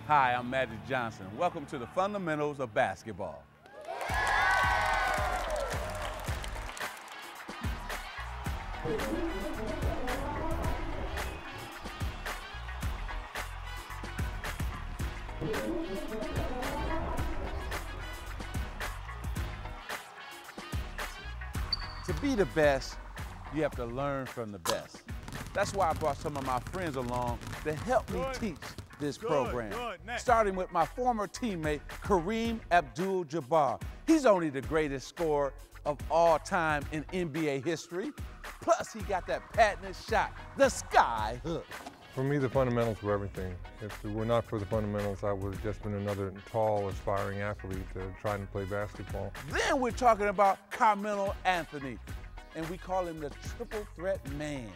Hi, I'm Magic Johnson. Welcome to the Fundamentals of Basketball. To be the best, you have to learn from the best. That's why I brought some of my friends along to help me teach this program. Starting with my former teammate, Kareem Abdul-Jabbar. He's only the greatest scorer of all time in NBA history. Plus, he got that patented shot, the sky hook. For me, the fundamentals were everything. If it were not for the fundamentals, I would have just been another tall, aspiring athlete trying to play basketball. Then we're talking about Carmelo Anthony, and we call him the triple threat man.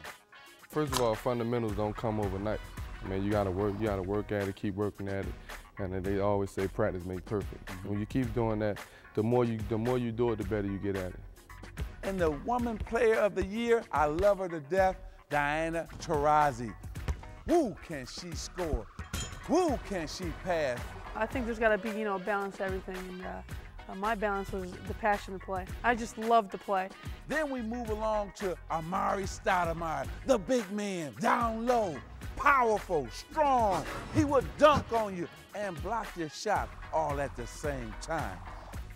First of all, fundamentals don't come overnight. I mean, you gotta work at it, keep working at it, and they always say practice makes perfect. When you keep doing that, the more you do it, the better you get at it. And the Woman Player of the Year, I love her to death, Diana Taurasi. Woo, can she score? Woo, can she pass? I think there's got to be, balance to everything, and my balance was the passion to play. I just love to play. Then we move along to Amar'e Stoudemire, the big man, down low, powerful, strong. He would dunk on you and block your shot all at the same time.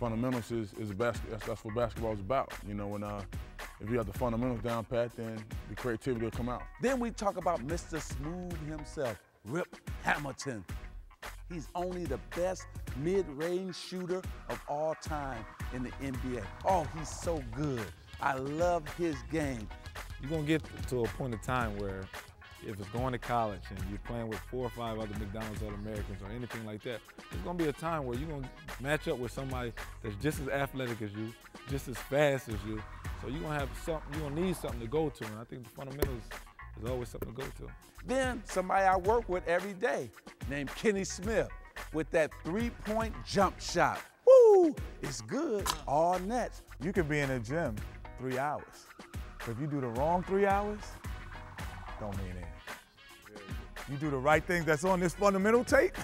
Fundamentals is that's what basketball is about. If you have the fundamentals down pat, then the creativity will come out. Then we talk about Mr. Smooth himself, Rip Hamilton. He's only the best mid-range shooter of all time in the NBA. Oh, he's so good. I love his game. You're gonna get to a point of time where if it's going to college and you're playing with 4 or 5 other McDonald's All-Americans or anything like that, there's gonna be a time where you're gonna match up with somebody that's just as athletic as you, just as fast as you. So you're gonna have something, you're gonna need something to go to, and I think the fundamentals is always something to go to. Then somebody I work with every day named Kenny Smith with that three-point jump shot. Woo, it's good, all nets. You could be in a gym 3 hours. But if you do the wrong 3 hours, don't mean anything. You do the right thing that's on this fundamental tape,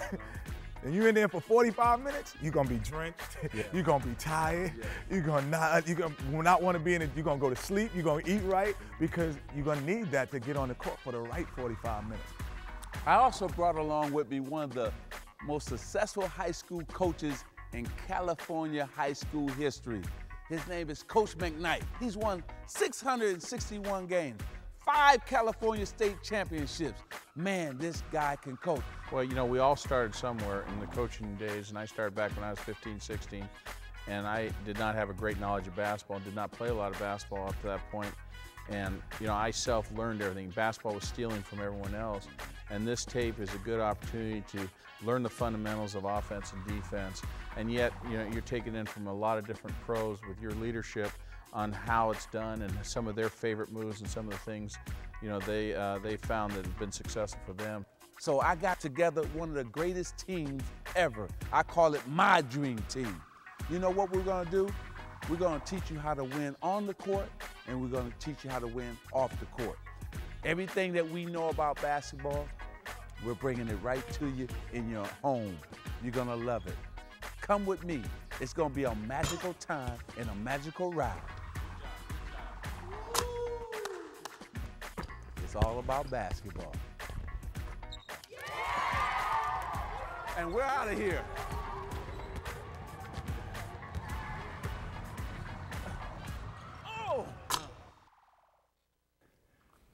and you're in there for 45 minutes, you're gonna be drenched, you're gonna be tired, you're gonna not want to be in it, you're gonna go to sleep, you're gonna eat right, because you're gonna need that to get on the court for the right 45 minutes. I also brought along with me one of the most successful high school coaches in California high school history. His name is Coach McKnight. He's won 661 games, 5 California state championships. Man, this guy can coach. Well, we all started somewhere in the coaching days, and I started back when I was 15, 16, and I did not have a great knowledge of basketball and did not play a lot of basketball up to that point. And, I self-learned everything. Basketball was stealing from everyone else, and this tape is a good opportunity to learn the fundamentals of offense and defense, and yet, you're taking in from a lot of different pros with your leadership on how it's done and some of their favorite moves and some of the things, they found that have been successful for them. So I got together one of the greatest teams ever. I call it my dream team. You know what we're gonna do? We're gonna teach you how to win on the court, and we're gonna teach you how to win off the court. Everything that we know about basketball, we're bringing it right to you in your home. You're gonna love it. Come with me. It's gonna be a magical time and a magical ride. It's all about basketball. And we're out of here.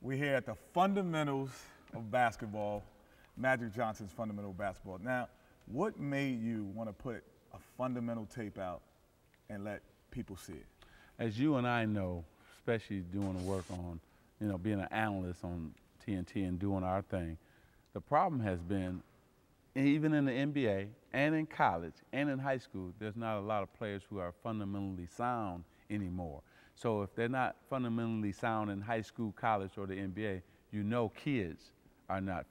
We're here at the fundamentals of basketball, Magic Johnson's fundamental basketball. Now, what made you want to put a fundamental tape out and let people see it? As you and I know, especially doing the work on, being an analyst on TNT and doing our thing, the problem has been, even in the NBA and in college and in high school, there's not a lot of players who are fundamentally sound anymore. So if they're not fundamentally sound in high school, college, or the NBA, kids are not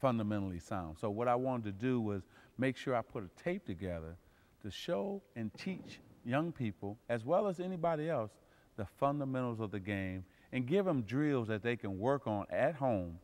fundamentally sound. So what I wanted to do was make sure I put a tape together to show and teach young people, as well as anybody else, the fundamentals of the game and give them drills that they can work on at home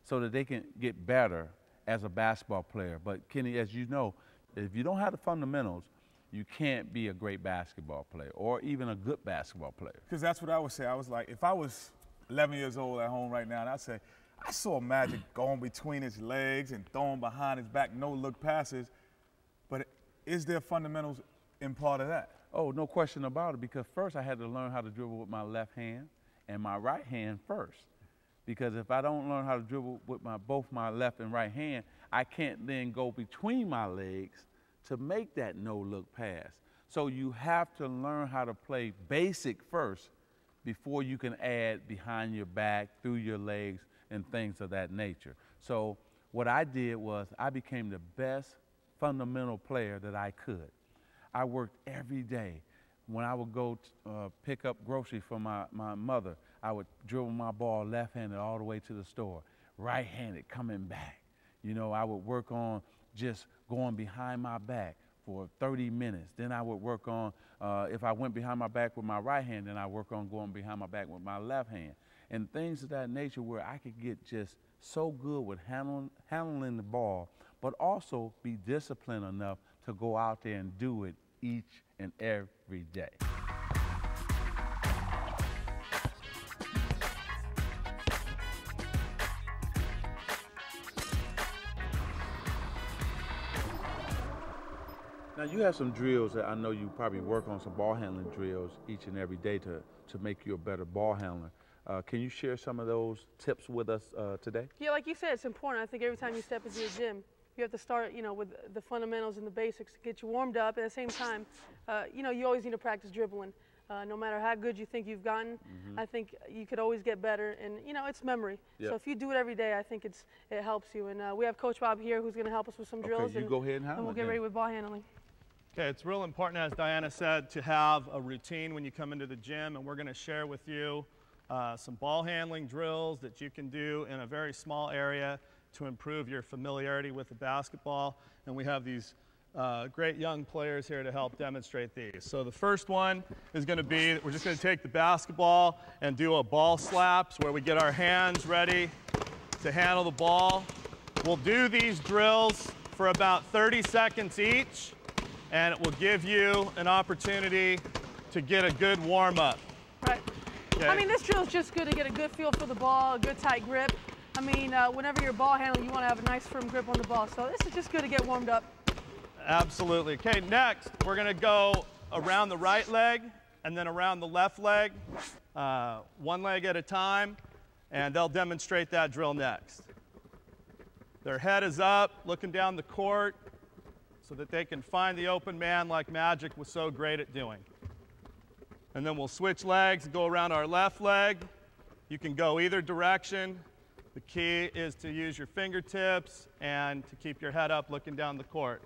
so that they can get better as a basketball player. But Kenny, as you know, if you don't have the fundamentals, you can't be a great basketball player or even a good basketball player. Because that's what I would say. I was like, if I was 11 years old at home right now, and I'd say, I saw Magic going between his legs and throwing behind his back, no-look passes, but is there fundamentals in part of that? Oh, no question about it, because first I had to learn how to dribble with my left hand and my right hand first. Because if I don't learn how to dribble with both my left and right hand, I can't then go between my legs to make that no-look pass. So you have to learn how to play basic first before you can add behind your back, through your legs, and things of that nature. So what I did was I became the best fundamental player that I could. I worked every day. When I would go pick up groceries for my mother, I would dribble my ball left-handed all the way to the store, right-handed coming back. You know, I would work on just going behind my back for 30 minutes. Then I would work on, if I went behind my back with my right hand, then I work on going behind my back with my left hand. And things of that nature where I could get just so good with handling the ball, but also be disciplined enough to go out there and do it each and every day. Now you have some drills that I know you probably work on, some ball handling drills each and every day to make you a better ball handler. Can you share some of those tips with us today? Yeah, like you said, it's important. I think every time you step into the gym, you have to start, you know, with the fundamentals and the basics to get you warmed up. At the same time, you know, you always need to practice dribbling. No matter how good you think you've gotten, I think you could always get better. And, you know, it's memory. Yep. So if you do it every day, I think it helps you. And we have Coach Bob here who's going to help us with some drills. Okay, you go ahead and we'll get ready with ball handling. Okay, it's real important, as Diana said, to have a routine when you come into the gym, and we're going to share with you some ball handling drills that you can do in a very small area to improve your familiarity with the basketball. And we have these great young players here to help demonstrate these. So the first one is going to be, we're just going to take the basketball and do a ball slaps where we get our hands ready to handle the ball. We'll do these drills for about 30 seconds each, and it will give you an opportunity to get a good warm-up. Right. Okay. I mean, this drill is just good to get a good feel for the ball, a good tight grip. I mean, whenever you're ball handling, you want to have a nice firm grip on the ball. So this is just good to get warmed up. Absolutely. Okay, next, we're going to go around the right leg and then around the left leg, one leg at a time, and they'll demonstrate that drill next. Their head is up, looking down the court, so that they can find the open man like Magic was so great at doing. And then we'll switch legs and go around our left leg. You can go either direction. The key is to use your fingertips and to keep your head up looking down the court.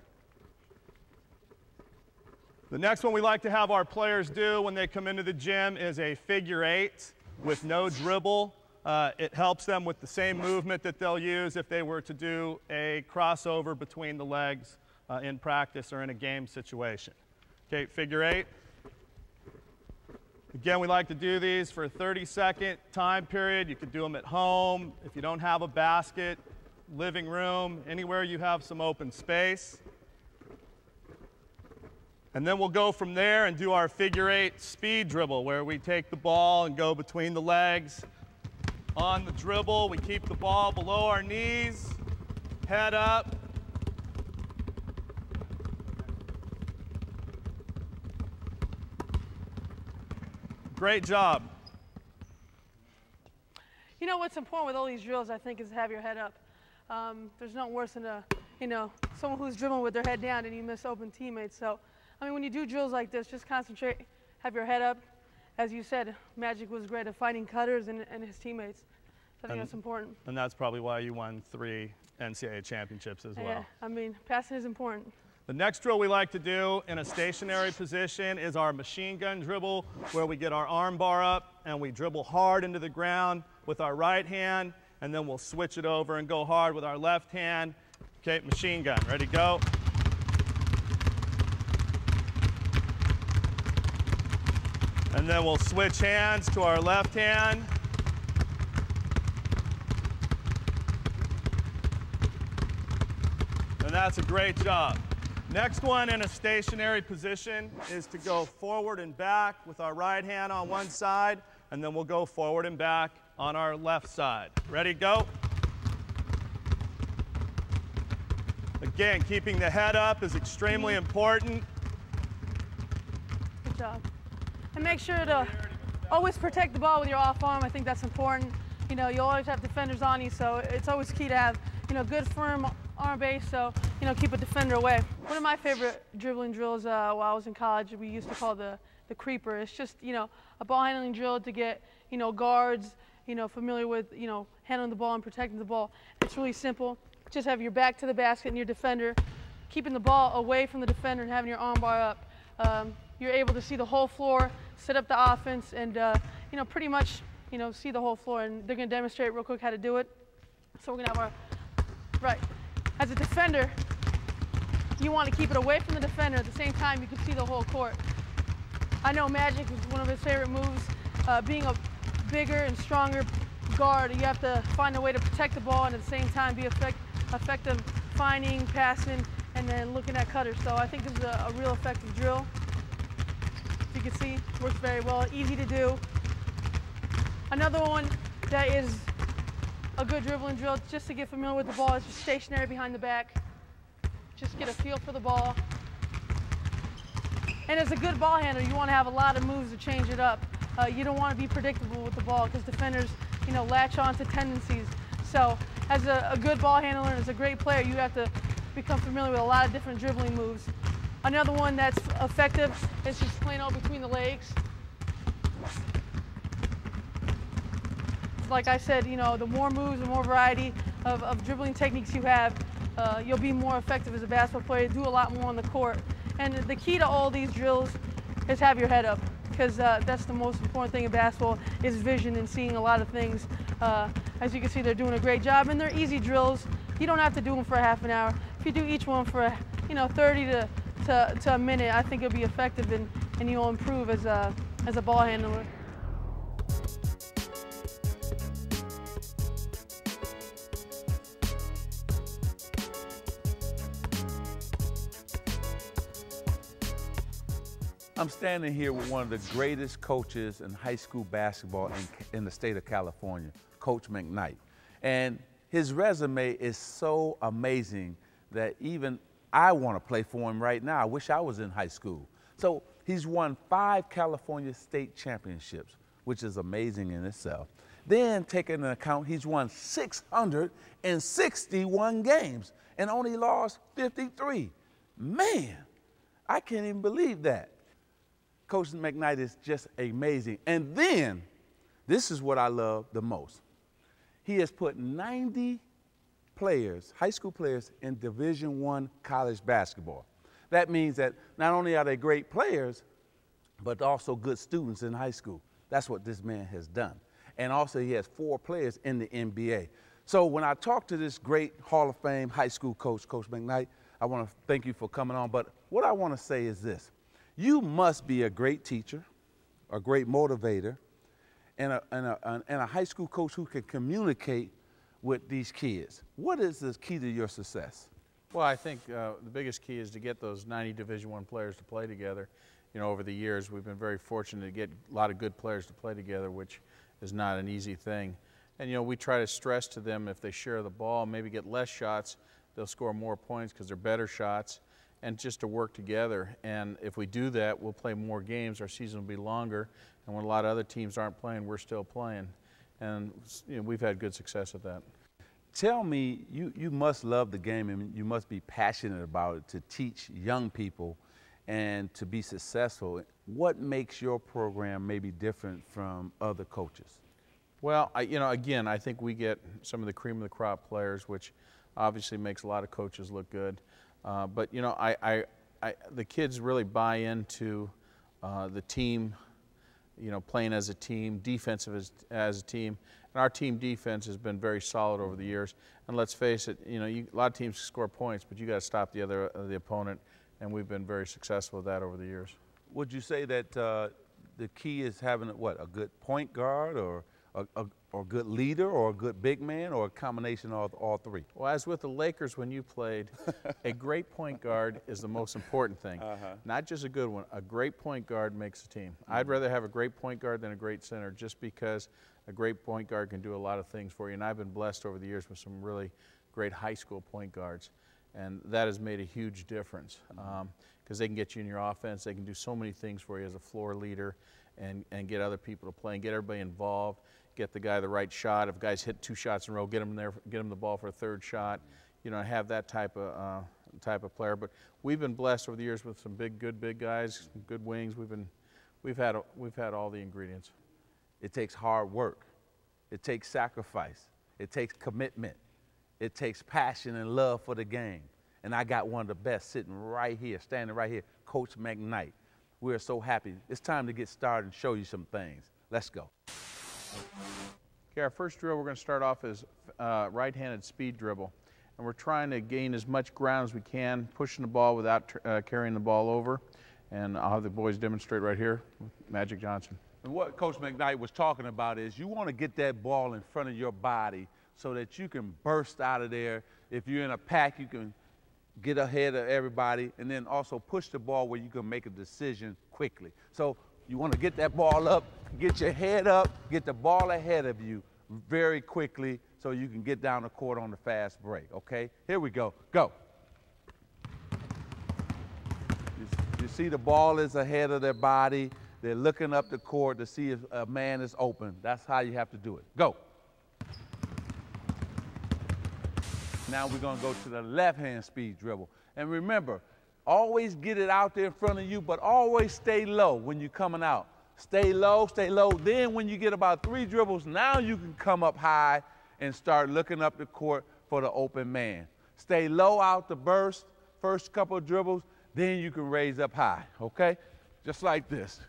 The next one we like to have our players do when they come into the gym is a figure 8 with no dribble. It helps them with the same movement that they'll use if they were to do a crossover between the legs in practice or in a game situation. Okay, figure 8. Again, we like to do these for a 30-second time period. You could do them at home, if you don't have a basket, living room, anywhere you have some open space. And then we'll go from there and do our figure 8 speed dribble, where we take the ball and go between the legs. On the dribble, we keep the ball below our knees, head up. Great job. You know what's important with all these drills, I think, is to have your head up. There's nothing worse than someone who's dribbling with their head down and you miss open teammates. So, I mean, when you do drills like this, just concentrate, have your head up. As you said, Magic was great at fighting cutters and his teammates. So I think that's important. And that's probably why you won 3 NCAA championships as well. Yeah, I mean, passing is important. The next drill we like to do in a stationary position is our machine gun dribble, where we get our arm bar up and we dribble hard into the ground with our right hand, and then we'll switch it over and go hard with our left hand. Okay, machine gun, ready, go. And then we'll switch hands to our left hand. And that's a great job. Next one in a stationary position is to go forward and back with our right hand on one side, and then we'll go forward and back on our left side. Ready, go. Again, keeping the head up is extremely important. Good job. And make sure to always protect the ball with your off arm. I think that's important. You know, you always have defenders on you, so it's always key to have, you know, good firm arm base, so, you know, keep a defender away. One of my favorite dribbling drills while I was in college, we used to call the creeper. It's just, you know, a ball handling drill to get, you know, guards, you know, familiar with, you know, handling the ball and protecting the ball. It's really simple. Just have your back to the basket and your defender, keeping the ball away from the defender and having your arm bar up. You're able to see the whole floor, set up the offense, and, you know, pretty much, you know, see the whole floor. And they're going to demonstrate real quick how to do it. So we're going to have right. As a defender, you want to keep it away from the defender. At the same time, you can see the whole court. I know Magic is one of his favorite moves. Being a bigger and stronger guard, you have to find a way to protect the ball and at the same time be effective finding, passing, and then looking at cutters. So I think this is a real effective drill. As you can see, it works very well, easy to do. Another one that is a good dribbling drill, just to get familiar with the ball, is just stationary behind the back. Just get a feel for the ball. And as a good ball handler, you want to have a lot of moves to change it up. You don't want to be predictable with the ball because defenders, you know, latch on to tendencies. So as a good ball handler and as a great player, you have to become familiar with a lot of different dribbling moves. Another one that's effective is just playing out between the legs. Like I said, you know, the more moves, the more variety of dribbling techniques you have, you'll be more effective as a basketball player, do a lot more on the court. And the key to all these drills is have your head up, because that's the most important thing in basketball is vision and seeing a lot of things. As you can see, they're doing a great job, and they're easy drills. You don't have to do them for a half an hour. If you do each one for, you know, 30 to a minute, I think it'll be effective and you'll improve as a ball handler. I'm standing here with one of the greatest coaches in high school basketball in the state of California, Coach McKnight. And his resume is so amazing that even I want to play for him right now. I wish I was in high school. So he's won 5 California state championships, which is amazing in itself. Then, taking into account, he's won 661 games and only lost 53. Man, I can't even believe that. Coach McKnight is just amazing. And then, this is what I love the most. He has put 90 players, high school players, in Division I college basketball. That means that not only are they great players, but also good students in high school. That's what this man has done. And also he has 4 players in the NBA. So when I talk to this great Hall of Fame high school coach, Coach McKnight, I want to thank you for coming on. But what I want to say is this. You must be a great teacher, a great motivator, and a high school coach who can communicate with these kids. What is the key to your success? Well, I think the biggest key is to get those 90 Division I players to play together. You know, over the years, we've been very fortunate to get a lot of good players to play together, which is not an easy thing. And, you know, we try to stress to them if they share the ball, maybe get less shots, they'll score more points because they're better shots, and just to work together. And if we do that, we'll play more games, our season will be longer, and when a lot of other teams aren't playing, we're still playing. And, you know, we've had good success at that. Tell me, you must love the game and you must be passionate about it to teach young people and to be successful. What makes your program maybe different from other coaches? Well, you know, again, I think we get some of the cream of the crop players, which obviously makes a lot of coaches look good. But, you know, the kids really buy into the team, you know, playing as a team, defensive as a team. And our team defense has been very solid over the years. And let's face it, you know, a lot of teams score points, but you got to stop the opponent. And we've been very successful with that over the years. Would you say that the key is having, what, a good point guard or or a good leader or a good big man or a combination of all three? Well, as with the Lakers when you played, a great point guard is the most important thing. Not just a good one. A great point guard makes a team. I'd rather have a great point guard than a great center, just because a great point guard can do a lot of things for you. And I've been blessed over the years with some really great high school point guards. And that has made a huge difference because they can get you in your offense. They can do so many things for you as a floor leader and get other people to play and get everybody involved. Get the guy the right shot. If guys hit 2 shots in a row, get them there, get them the ball for a 3rd shot. You know, have that type of player. But we've been blessed over the years with some good big guys, good wings. We've had all the ingredients. It takes hard work. It takes sacrifice. It takes commitment. It takes passion and love for the game. And I got one of the best sitting right here, standing right here, Coach McKnight. We're so happy. It's time to get started and show you some things. Let's go. Okay, our first drill we're going to start off is right-handed speed dribble. And we're trying to gain as much ground as we can, pushing the ball without carrying the ball over. And I'll have the boys demonstrate right here with Magic Johnson. And what Coach McKnight was talking about is you want to get that ball in front of your body so that you can burst out of there. If you're in a pack, you can get ahead of everybody, and then also push the ball where you can make a decision quickly. So you want to get that ball up, get your head up, get the ball ahead of you very quickly so you can get down the court on the fast break, okay? Here we go. Go. You see the ball is ahead of their body. They're looking up the court to see if a man is open. That's how you have to do it. Go. Now we're going to go to the left-hand speed dribble. And remember, always get it out there in front of you, but always stay low when you're coming out. Stay low, stay low. Then when you get about 3 dribbles, now you can come up high and start looking up the court for the open man. Stay low out the burst, first couple of dribbles, then you can raise up high, okay? Just like this.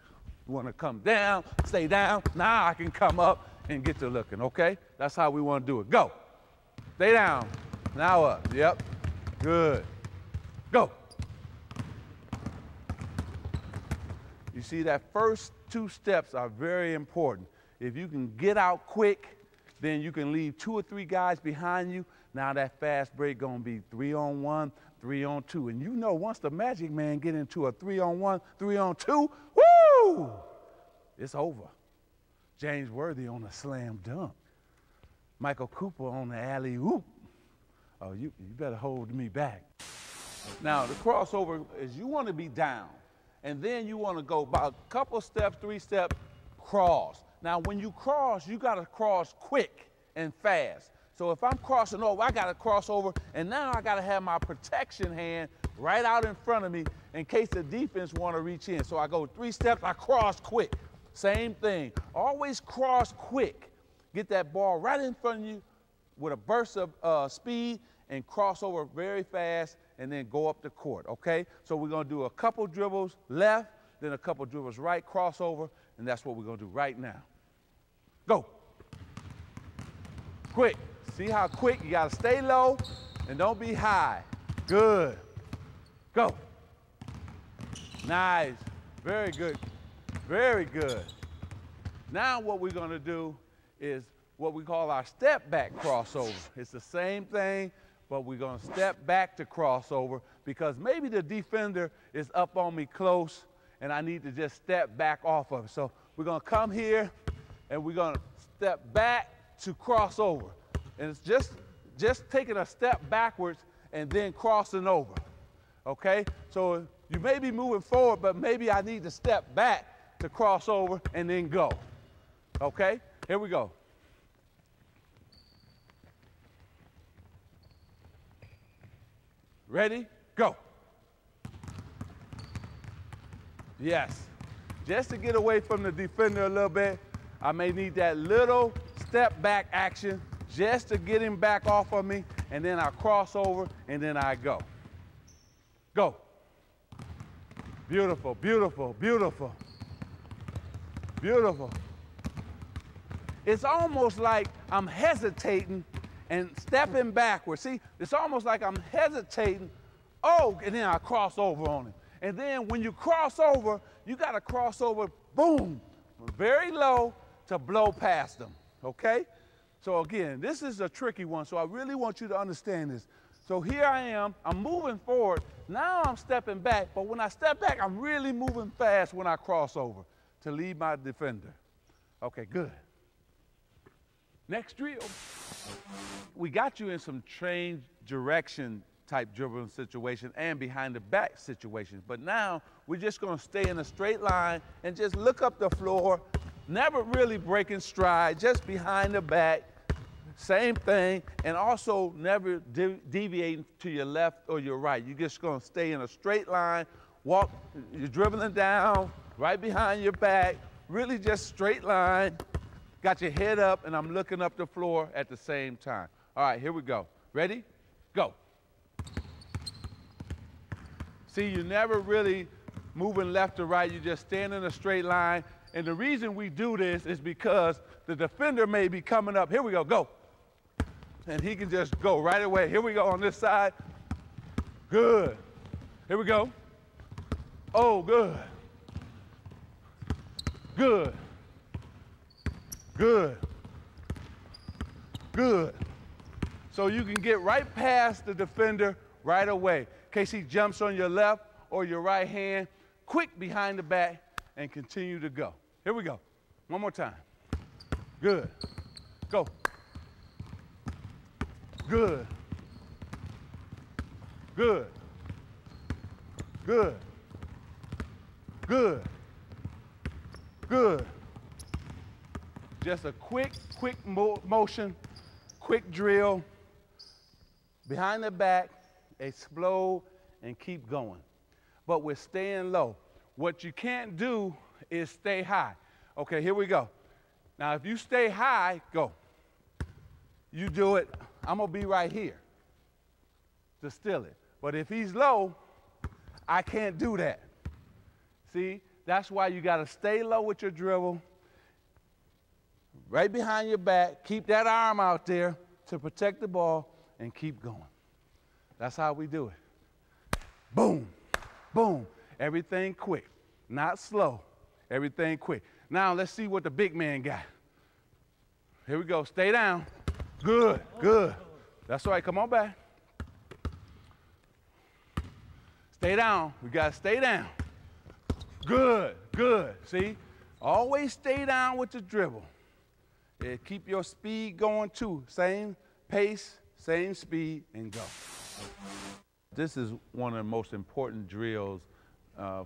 You want to come down, stay down. Now I can come up and get to looking, okay? That's how we want to do it. Go. Stay down. Now up. Yep. Good. Go. You see, that first 2 steps are very important. If you can get out quick, then you can leave 2 or 3 guys behind you. Now that fast break going to be 3-on-1, 3-on-2. And you know once the Magic Man get into a 3-on-1, 3-on-2, woo! It's over. James Worthy on a slam dunk. Michael Cooper on the alley-oop. Oh, you better hold me back. Now, the crossover is you want to be down, and then you want to go about a couple steps, 3 steps, cross. Now, when you cross, you got to cross quick and fast. So if I'm crossing over, I got to cross over, and now I got to have my protection hand right out in front of me in case the defense want to reach in. So I go 3 steps, I cross quick. Same thing. Always cross quick. Get that ball right in front of you with a burst of speed and cross over very fast and then go up the court, okay? So we're going to do a couple dribbles left, then a couple dribbles right, crossover, and that's what we're going to do right now. Go. Quick. See how quick? You got to stay low and don't be high. Good. Go. Nice. Very good. Very good. Now what we're going to do is what we call our step back crossover. It's the same thing, but we're going to step back to crossover because maybe the defender is up on me close and I need to just step back off of it. So we're going to come here and we're going to step back to crossover. And it's just taking a step backwards and then crossing over, okay? So you may be moving forward, but maybe I need to step back to cross over and then go, okay? Here we go. Ready? Go. Yes. Just to get away from the defender a little bit, I may need that little step back action just to get him back off of me, and then I cross over, and then I go. Go. Beautiful, beautiful, beautiful. Beautiful. It's almost like I'm hesitating and stepping backwards. See, it's almost like I'm hesitating. Oh, and then I cross over on him. And then when you cross over, you got to cross over, boom, very low to blow past them. okay? So again, this is a tricky one, so I really want you to understand this. So here I am, I'm moving forward. Now I'm stepping back, but when I step back, I'm really moving fast when I cross over to lead my defender. Okay, good. Next drill. We got you in some change direction type dribbling situation and behind the back situation, but now we're just gonna stay in a straight line and just look up the floor, never really breaking stride, just behind the back, same thing, and also never deviating to your left or your right. You're just gonna stay in a straight line, walk, you're dribbling down, right behind your back, really just straight line, got your head up, and I'm looking up the floor at the same time. All right, here we go. Ready? Go. See, you're never really moving left or right, you just stand in a straight line, and the reason we do this is because the defender may be coming up. Here we go, go. And he can just go right away. Here we go on this side. Good. Here we go. Oh, good. Good. Good. Good. So you can get right past the defender right away. In case he jumps on your left or your right hand, quick behind the back and continue to go. Here we go. One more time. Good. Go. Good. Good. Good. Good. Good. Just a quick motion, quick drill, behind the back, explode, and keep going. But we're staying low. What you can't do is stay high. Okay, here we go. Now, if you stay high, go. You do it, I'm gonna be right here to steal it. But if he's low, I can't do that. See, that's why you gotta stay low with your dribble, right behind your back, keep that arm out there to protect the ball, and keep going. That's how we do it. Boom, boom, everything quick, not slow, everything quick. Now let's see what the big man got. Here we go, stay down. Good, good. That's right, come on back. Stay down, we gotta stay down. Good, good, see? Always stay down with the dribble. Yeah, keep your speed going too. Same pace, same speed, and go. This is one of the most important drills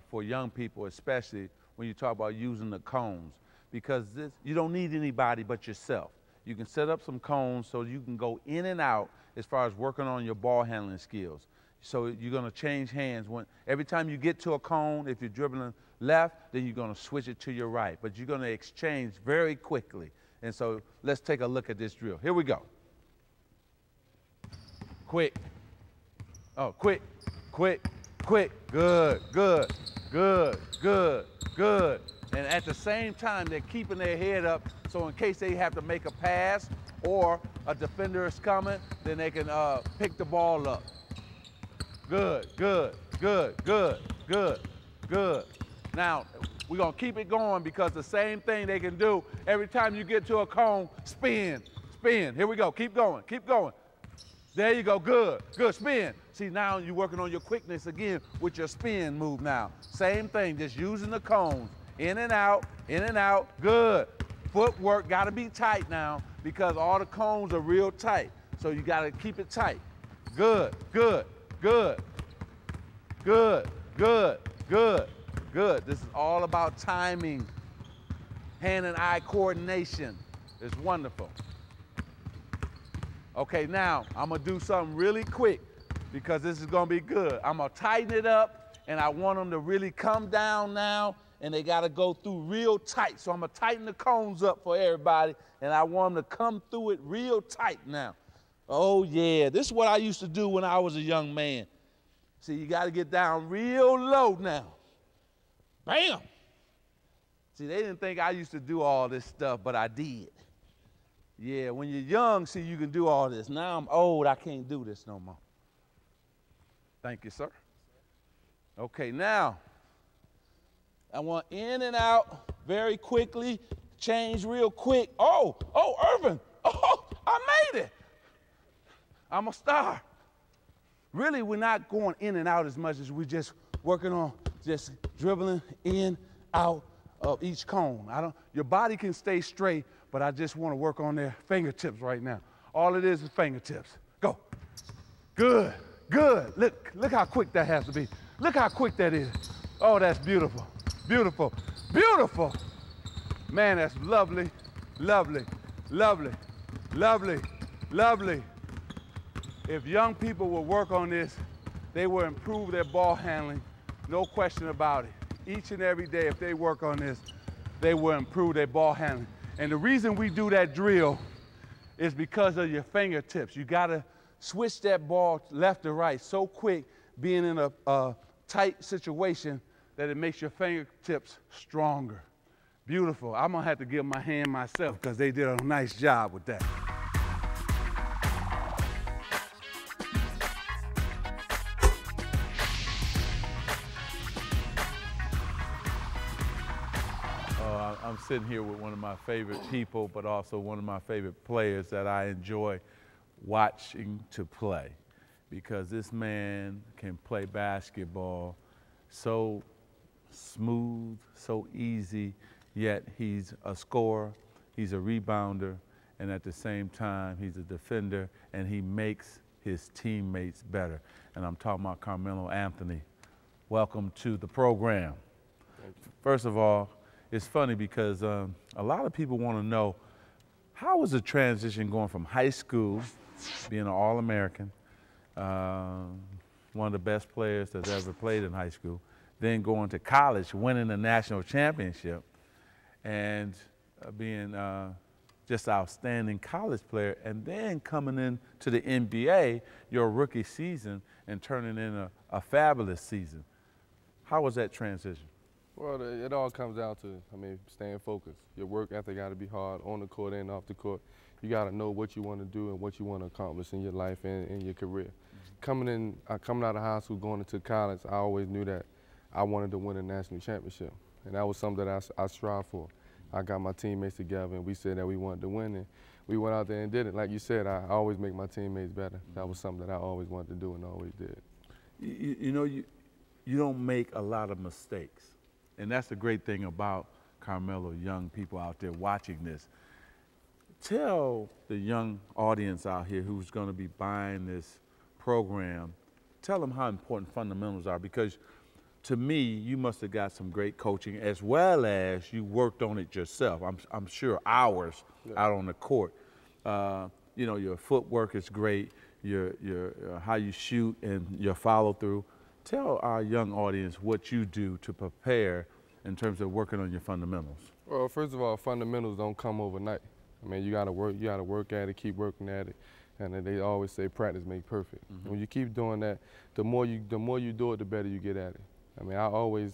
for young people, especially when you talk about using the cones, because you don't need anybody but yourself. You can set up some cones so you can go in and out as far as working on your ball handling skills. So you're gonna change hands. Every time you get to a cone, if you're dribbling left, then you're gonna switch it to your right, but you're gonna exchange very quickly. And so let's take a look at this drill. Here we go. Quick. Oh, quick, quick, quick. Good, good, good, good, good. And at the same time, they're keeping their head up, so in case they have to make a pass or a defender is coming, then they can pick the ball up. Good, good, good, good, good, good. Now, we're gonna keep it going because the same thing they can do every time you get to a cone, spin, spin. Here we go, keep going, keep going. There you go, good, good, spin. See, now you're working on your quickness again with your spin move now. Same thing, just using the cones. In and out, good. Footwork gotta be tight now because all the cones are real tight. So you gotta keep it tight. Good, good, good, good, good, good, good. This is all about timing, hand and eye coordination. It's wonderful. Okay, now I'm gonna do something really quick because this is gonna be good. I'm gonna tighten it up and I want them to really come down now and they gotta go through real tight. So I'm gonna tighten the cones up for everybody and I want them to come through it real tight now. Oh yeah, this is what I used to do when I was a young man. See, you gotta get down real low now. Bam! See, they didn't think I used to do all this stuff, but I did. Yeah, when you're young, see, you can do all this. Now I'm old, I can't do this no more. Thank you, sir. Okay, now, I want in and out very quickly. change real quick. Oh, Irvin, oh, I made it. I'm a star. Really, we're not going in and out as much as we're just working on just dribbling in, out of each cone. Your body can stay straight, but I just want to work on their fingertips right now. All it is fingertips. Go. Good, good. Look how quick that has to be. Look how quick that is. Oh, that's beautiful, beautiful, beautiful. Man, that's lovely, lovely, lovely, lovely, lovely. If young people will work on this, they will improve their ball handling, no question about it. Each and every day, if they work on this, they will improve their ball handling. And the reason we do that drill is because of your fingertips. You gotta switch that ball left to right so quick, being in a tight situation, that it makes your fingertips stronger. Beautiful. I'm gonna have to give my hand myself because they did a nice job with that. I'm sitting here with one of my favorite people, but also one of my favorite players that I enjoy watching to play, because this man can play basketball so smooth, so easy, yet he's a scorer, he's a rebounder, and at the same time, he's a defender, and he makes his teammates better. And I'm talking about Carmelo Anthony. Welcome to the program. First of all, it's funny because a lot of people want to know, how was the transition going from high school, being an All-American, one of the best players that's ever played in high school, then going to college, winning a national championship, and being just an outstanding college player, and then coming into the NBA, your rookie season, and turning in a fabulous season. How was that transition? Well, it all comes down to, staying focused. Your work ethic got to be hard on the court and off the court. You got to know what you want to do and what you want to accomplish in your life and in your career. Coming out of high school, going into college, I always knew that I wanted to win a national championship, and that was something that I strived for. I got my teammates together, and we said that we wanted to win, and we went out there and did it. Like you said, I always make my teammates better. That was something that I always wanted to do and always did. You know, you don't make a lot of mistakes. And that's the great thing about Carmelo, young people out there watching this. Tell the young audience out here who's going to be buying this program, tell them how important fundamentals are, because to me, you must have got some great coaching as well as you worked on it yourself. I'm sure hours out on the court. You know, your footwork is great, your how you shoot and your follow through. Tell our young audience what you do to prepare in terms of working on your fundamentals. Well, first of all, fundamentals don't come overnight. You gotta work at it, keep working at it. And they always say practice makes perfect. When you keep doing that, the more you do it, the better you get at it. I always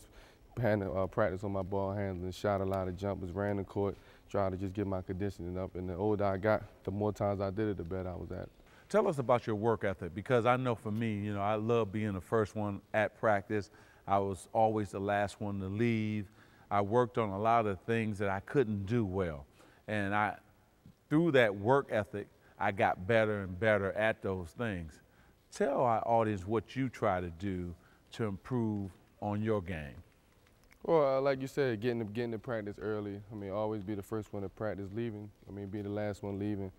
had to practice on my ball handling, shot a lot of jumpers, ran the court, tried to just get my conditioning up. And the older I got, the more times I did it, the better I was at it. Tell us about your work ethic, because I know for me, you know, I love being the first one at practice. I was always the last one to leave. I worked on a lot of things that I couldn't do well. And through that work ethic, I got better and better at those things. Tell our audience what you try to do to improve on your game. Well, like you said, getting to practice early. Always be the first one to practice leaving. Be the last one leaving.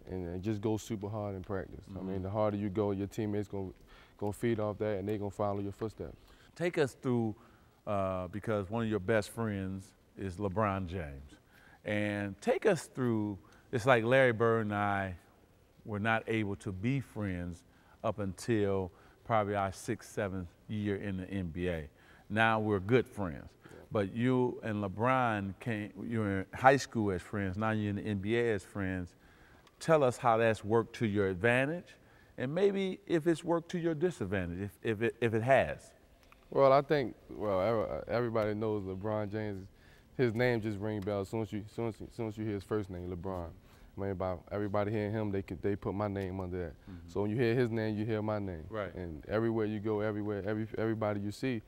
And just go super hard in practice. The harder you go, your teammates gonna feed off that, and they gonna follow your footsteps. Take us through, because one of your best friends is LeBron James. And take us through, it's like Larry Bird and I were not able to be friends up until probably our 6th, 7th year in the NBA. Now we're good friends. Yeah. But you and LeBron you were in high school as friends, now you're in the NBA as friends. Tell us how that's worked to your advantage, and maybe if it's worked to your disadvantage, if it has. Well, I think, everybody knows LeBron James. His name just rings bells as soon as you hear his first name, LeBron. About everybody hearing him, they put my name under that. So when you hear his name, you hear my name. Right. And everywhere you go, everybody you see,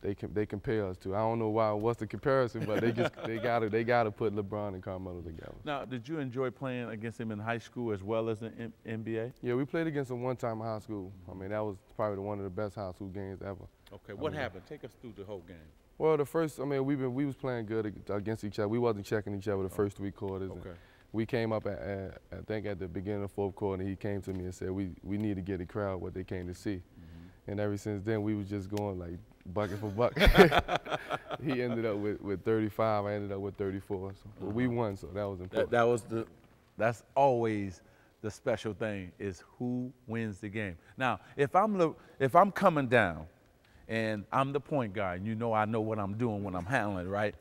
they compare us to. I don't know what's the comparison, but they gotta put LeBron and Carmelo together. Now, did you enjoy playing against him in high school as well as in NBA? Yeah, we played against him one time in high school. I mean, that was probably one of the best high school games ever. Okay, what happened? Take us through the whole game. Well, we was playing good against each other. We wasn't checking each other the first 3 quarters. Okay. We came up I think at the beginning of the 4th quarter, and he came to me and said, we need to get the crowd what they came to see. And ever since then, we was just going like bucket for bucket. He ended up with 35. I ended up with 34. So, but we won, so that was important. That's always the special thing, is who wins the game. Now, if I'm coming down and I'm the point guard, and I know what I'm doing when I'm handling, right?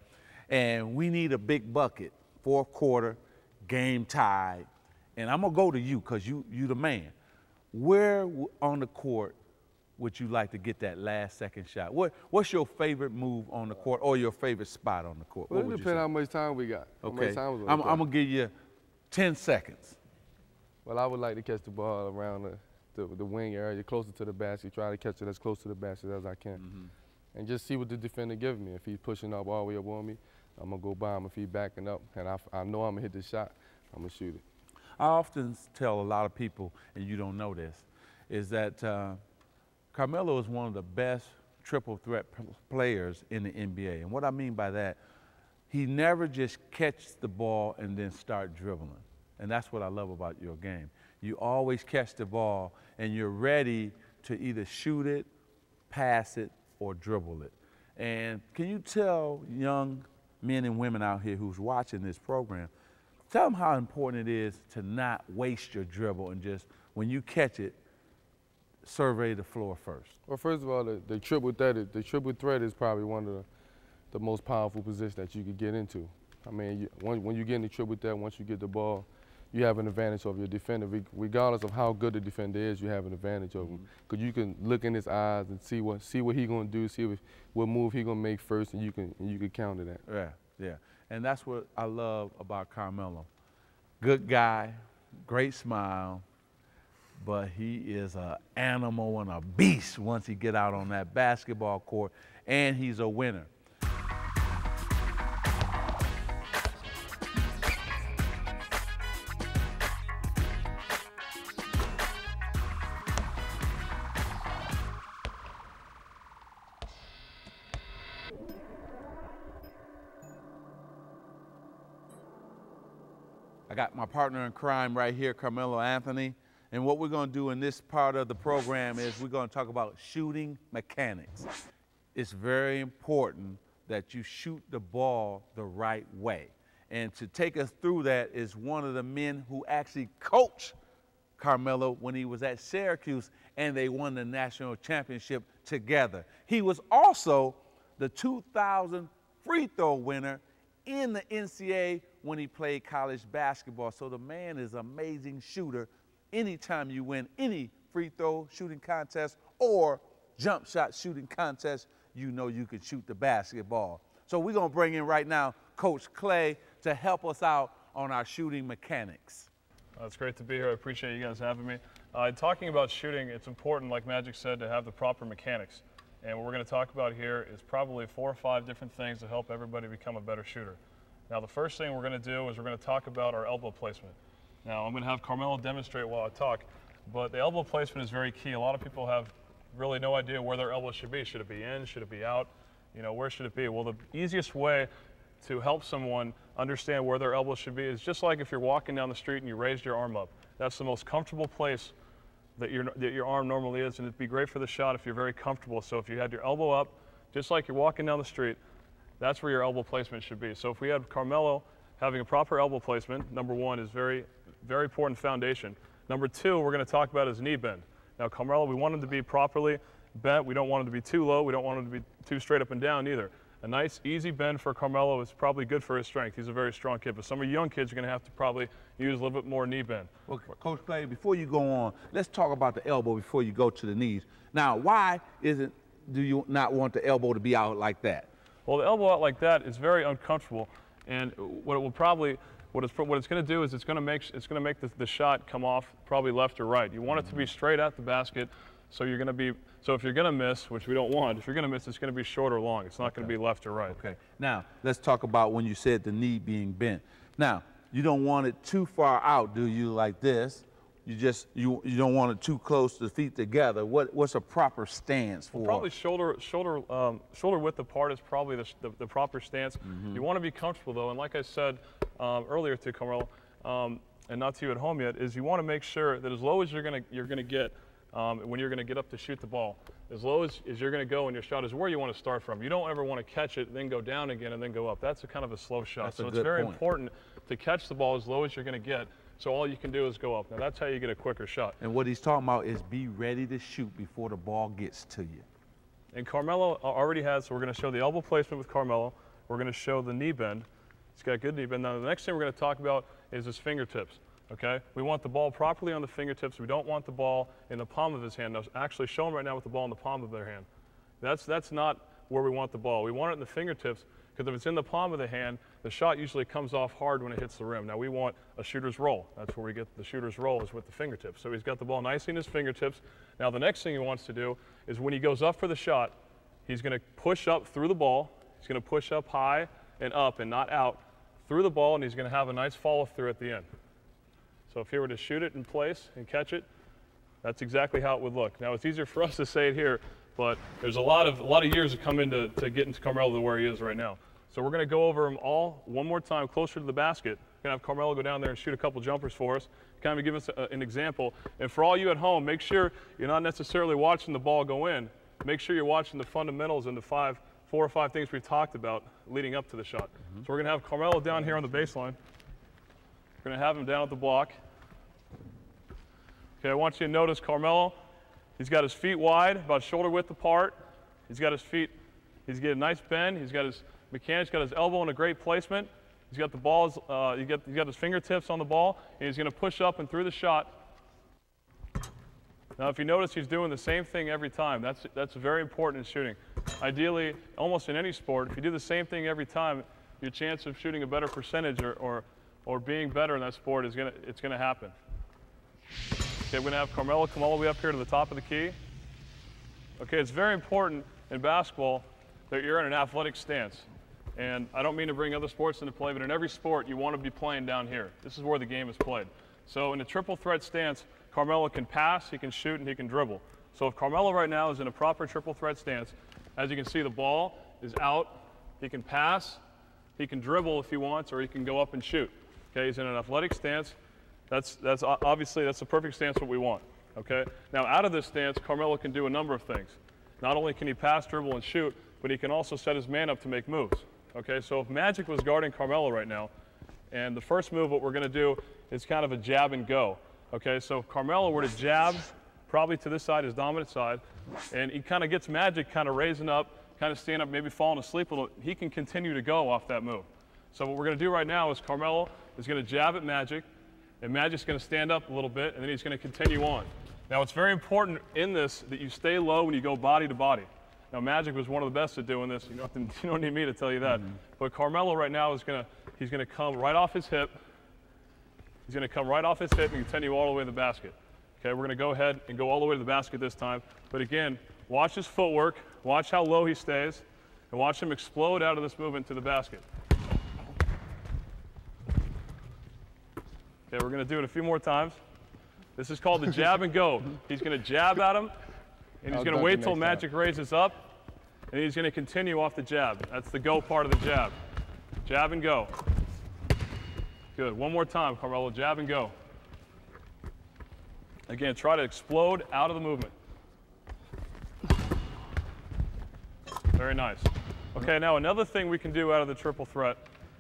And we need a big bucket, 4th quarter, game tied, and I'm gonna go to you because you the man. Where on the court would you like to get that last second shot? What's your favorite move on the court, or your favorite spot on the court? Well, it depends how much time we got. Okay, I'm gonna give you 10 seconds. Well, I would like to catch the ball around the wing area, closer to the basket, try to catch it as close to the basket as I can. And just see what the defender gives me. If he's pushing up all the way up on me, I'm gonna go by him. If he's backing up, and I know I'm gonna hit the shot, I'm gonna shoot it. I often tell a lot of people, and you don't know this, is that Carmelo is one of the best triple threat players in the NBA. And what I mean by that, he never just catches the ball and then start dribbling. And that's what I love about your game. You always catch the ball and you're ready to either shoot it, pass it, or dribble it. And can you tell young men and women out here who's watching this program, tell them how important it is to not waste your dribble and just, when you catch it, survey the floor first. Well, first of all, the triple threat is probably one of the most powerful positions that you could get into. I mean, when you get in the triple threat, once you get the ball, you have an advantage over your defender. Regardless of how good the defender is, you have an advantage over him. Because you can look in his eyes and see what he's going to do, see what move he's going to make first, and you can counter that. Yeah. And that's what I love about Carmelo. Good guy, great smile, but he is an animal and a beast once he get out on that basketball court, and he's a winner. I got my partner in crime right here, Carmelo Anthony. And what we're going to do in this part of the program is we're going to talk about shooting mechanics. It's very important that you shoot the ball the right way. And to take us through that is one of the men who actually coached Carmelo when he was at Syracuse, and they won the national championship together. He was also the 2000 free throw winner in the NCAA when he played college basketball. So the man is an amazing shooter. Anytime you win any free throw shooting contest or jump shot shooting contest, you know you can shoot the basketball. So we're going to bring in right now Coach Clay to help us out on our shooting mechanics. It's great to be here. I appreciate you guys having me. Talking about shooting, it's important, like Magic said, to have the proper mechanics. And what we're going to talk about here is probably 4 or 5 different things to help everybody become a better shooter. Now, the first thing we're going to do is we're going to talk about our elbow placement. Now, I'm going to have Carmelo demonstrate while I talk, but the elbow placement is very key. A lot of people have really no idea where their elbow should be. Should it be in? Should it be out? You know, where should it be? Well, the easiest way to help someone understand where their elbow should be is just like if you're walking down the street and you raised your arm up. That's the most comfortable place that your arm normally is, and it'd be great for the shot if you're very comfortable. So if you had your elbow up, just like you're walking down the street, that's where your elbow placement should be. So if we had Carmelo having a proper elbow placement, number one is very, very important foundation. Number two, we're going to talk about his knee bend. Now, Carmelo, we want him to be properly bent. We don't want him to be too low. We don't want him to be too straight up and down either. A nice, easy bend for Carmelo is probably good for his strength. He's a very strong kid, but some of you young kids are going to have to probably use a little bit more knee bend. Well, Coach Clay, before you go on, let's talk about the elbow before you go to the knees. Now, why do you not want the elbow to be out like that? Well, the elbow out like that is very uncomfortable, and what it's going to do is it's going to make the shot come off probably left or right. You want it to be straight at the basket, So you're going to be, so if you're going to miss, which we don't want, if you're going to miss, it's going to be short or long. It's not going to be left or right. Okay. Now, let's talk about when you said the knee being bent. Now, you don't want it too far out, do you, like this? You just, you don't want it too close to the feet together. What's a proper stance for? Probably shoulder width apart is probably the proper stance. You want to be comfortable though, and like I said earlier to Carmelo, and not to you at home yet, is you want to make sure that as low as you're gonna get when you're gonna get up to shoot the ball, as low as you're gonna go in your shot is where you want to start from. You don't ever want to catch it, then go down again, and then go up. That's a kind of a slow shot. So it's very important to catch the ball as low as you're gonna get. So all you can do is go up. Now that's how you get a quicker shot. And what he's talking about is be ready to shoot before the ball gets to you. And Carmelo already has, so we're going to show the elbow placement with Carmelo. We're going to show the knee bend. He's got good knee bend. Now the next thing we're going to talk about is his fingertips. Okay? We want the ball properly on the fingertips. We don't want the ball in the palm of his hand. Now actually show him right now with the ball in the palm of their hand. That's not where we want the ball. We want it in the fingertips, because if it's in the palm of the hand, the shot usually comes off hard when it hits the rim. Now we want a shooter's roll. That's where we get the shooter's roll, is with the fingertips. So he's got the ball nicely in his fingertips. Now the next thing he wants to do is when he goes up for the shot, he's going to push up through the ball. He's going to push up high and up and not out through the ball, and he's going to have a nice follow through at the end. So if he were to shoot it in place and catch it, that's exactly how it would look. Now it's easier for us to say it here, but there's a lot of years that come into getting to Carmelo to where he is right now. So we're going to go over them all one more time closer to the basket. We're going to have Carmelo go down there and shoot a couple jumpers for us, kind of give us an example. And for all you at home, make sure you're not necessarily watching the ball go in. Make sure you're watching the fundamentals and the 4 or 5 things we've talked about leading up to the shot. So we're going to have Carmelo down here on the baseline. We're going to have him down at the block. Okay, I want you to notice Carmelo. He's got his feet wide, about shoulder width apart. He's got his feet, he's got a nice bend. He's got his mechanics, got his elbow in a great placement. He's got the balls, he's got his fingertips on the ball, and he's going to push up and through the shot. Now, if you notice, he's doing the same thing every time. That's very important in shooting. Ideally, almost in any sport, if you do the same thing every time, your chance of shooting a better percentage or being better in that sport is going to happen. Okay, we're going to have Carmelo come all the way up here to the top of the key. Okay, it's very important in basketball that you're in an athletic stance. And I don't mean to bring other sports into play, but in every sport, you want to be playing down here. This is where the game is played. So in a triple threat stance, Carmelo can pass, he can shoot, and he can dribble. So if Carmelo right now is in a proper triple threat stance, as you can see, the ball is out. He can pass, he can dribble if he wants, or he can go up and shoot. Okay, he's in an athletic stance. That's obviously, that's the perfect stance what we want. Okay, now out of this stance, Carmelo can do a number of things. Not only can he pass, dribble, and shoot, but he can also set his man up to make moves. Okay, so if Magic was guarding Carmelo right now, and the first move, what we're going to do is kind of a jab and go. Okay, so if Carmelo were to jab, probably to this side, his dominant side, and he kind of gets Magic kind of raising up, kind of stand up, maybe falling asleep a little, he can continue to go off that move. So what we're going to do right now is Carmelo is going to jab at Magic, and Magic's going to stand up a little bit, and then he's going to continue on. Now, it's very important in this that you stay low when you go body to body. Now, Magic was one of the best at doing this. You don't need me to tell you that. But Carmelo right now is he's going to come right off his hip. He's going to come right off his hip and continue all the way to the basket. Okay, we're going to go ahead and go all the way to the basket this time. But again, watch his footwork, watch how low he stays, and watch him explode out of this movement to the basket. Okay, we're going to do it a few more times. This is called the jab and go. He's going to jab at him, and he's going to wait till Magic raises up, and he's going to continue off the jab. That's the go part of the jab. Jab and go. Good. One more time, Carmelo. Jab and go. Again, try to explode out of the movement. Very nice. Okay, now another thing we can do out of the triple threat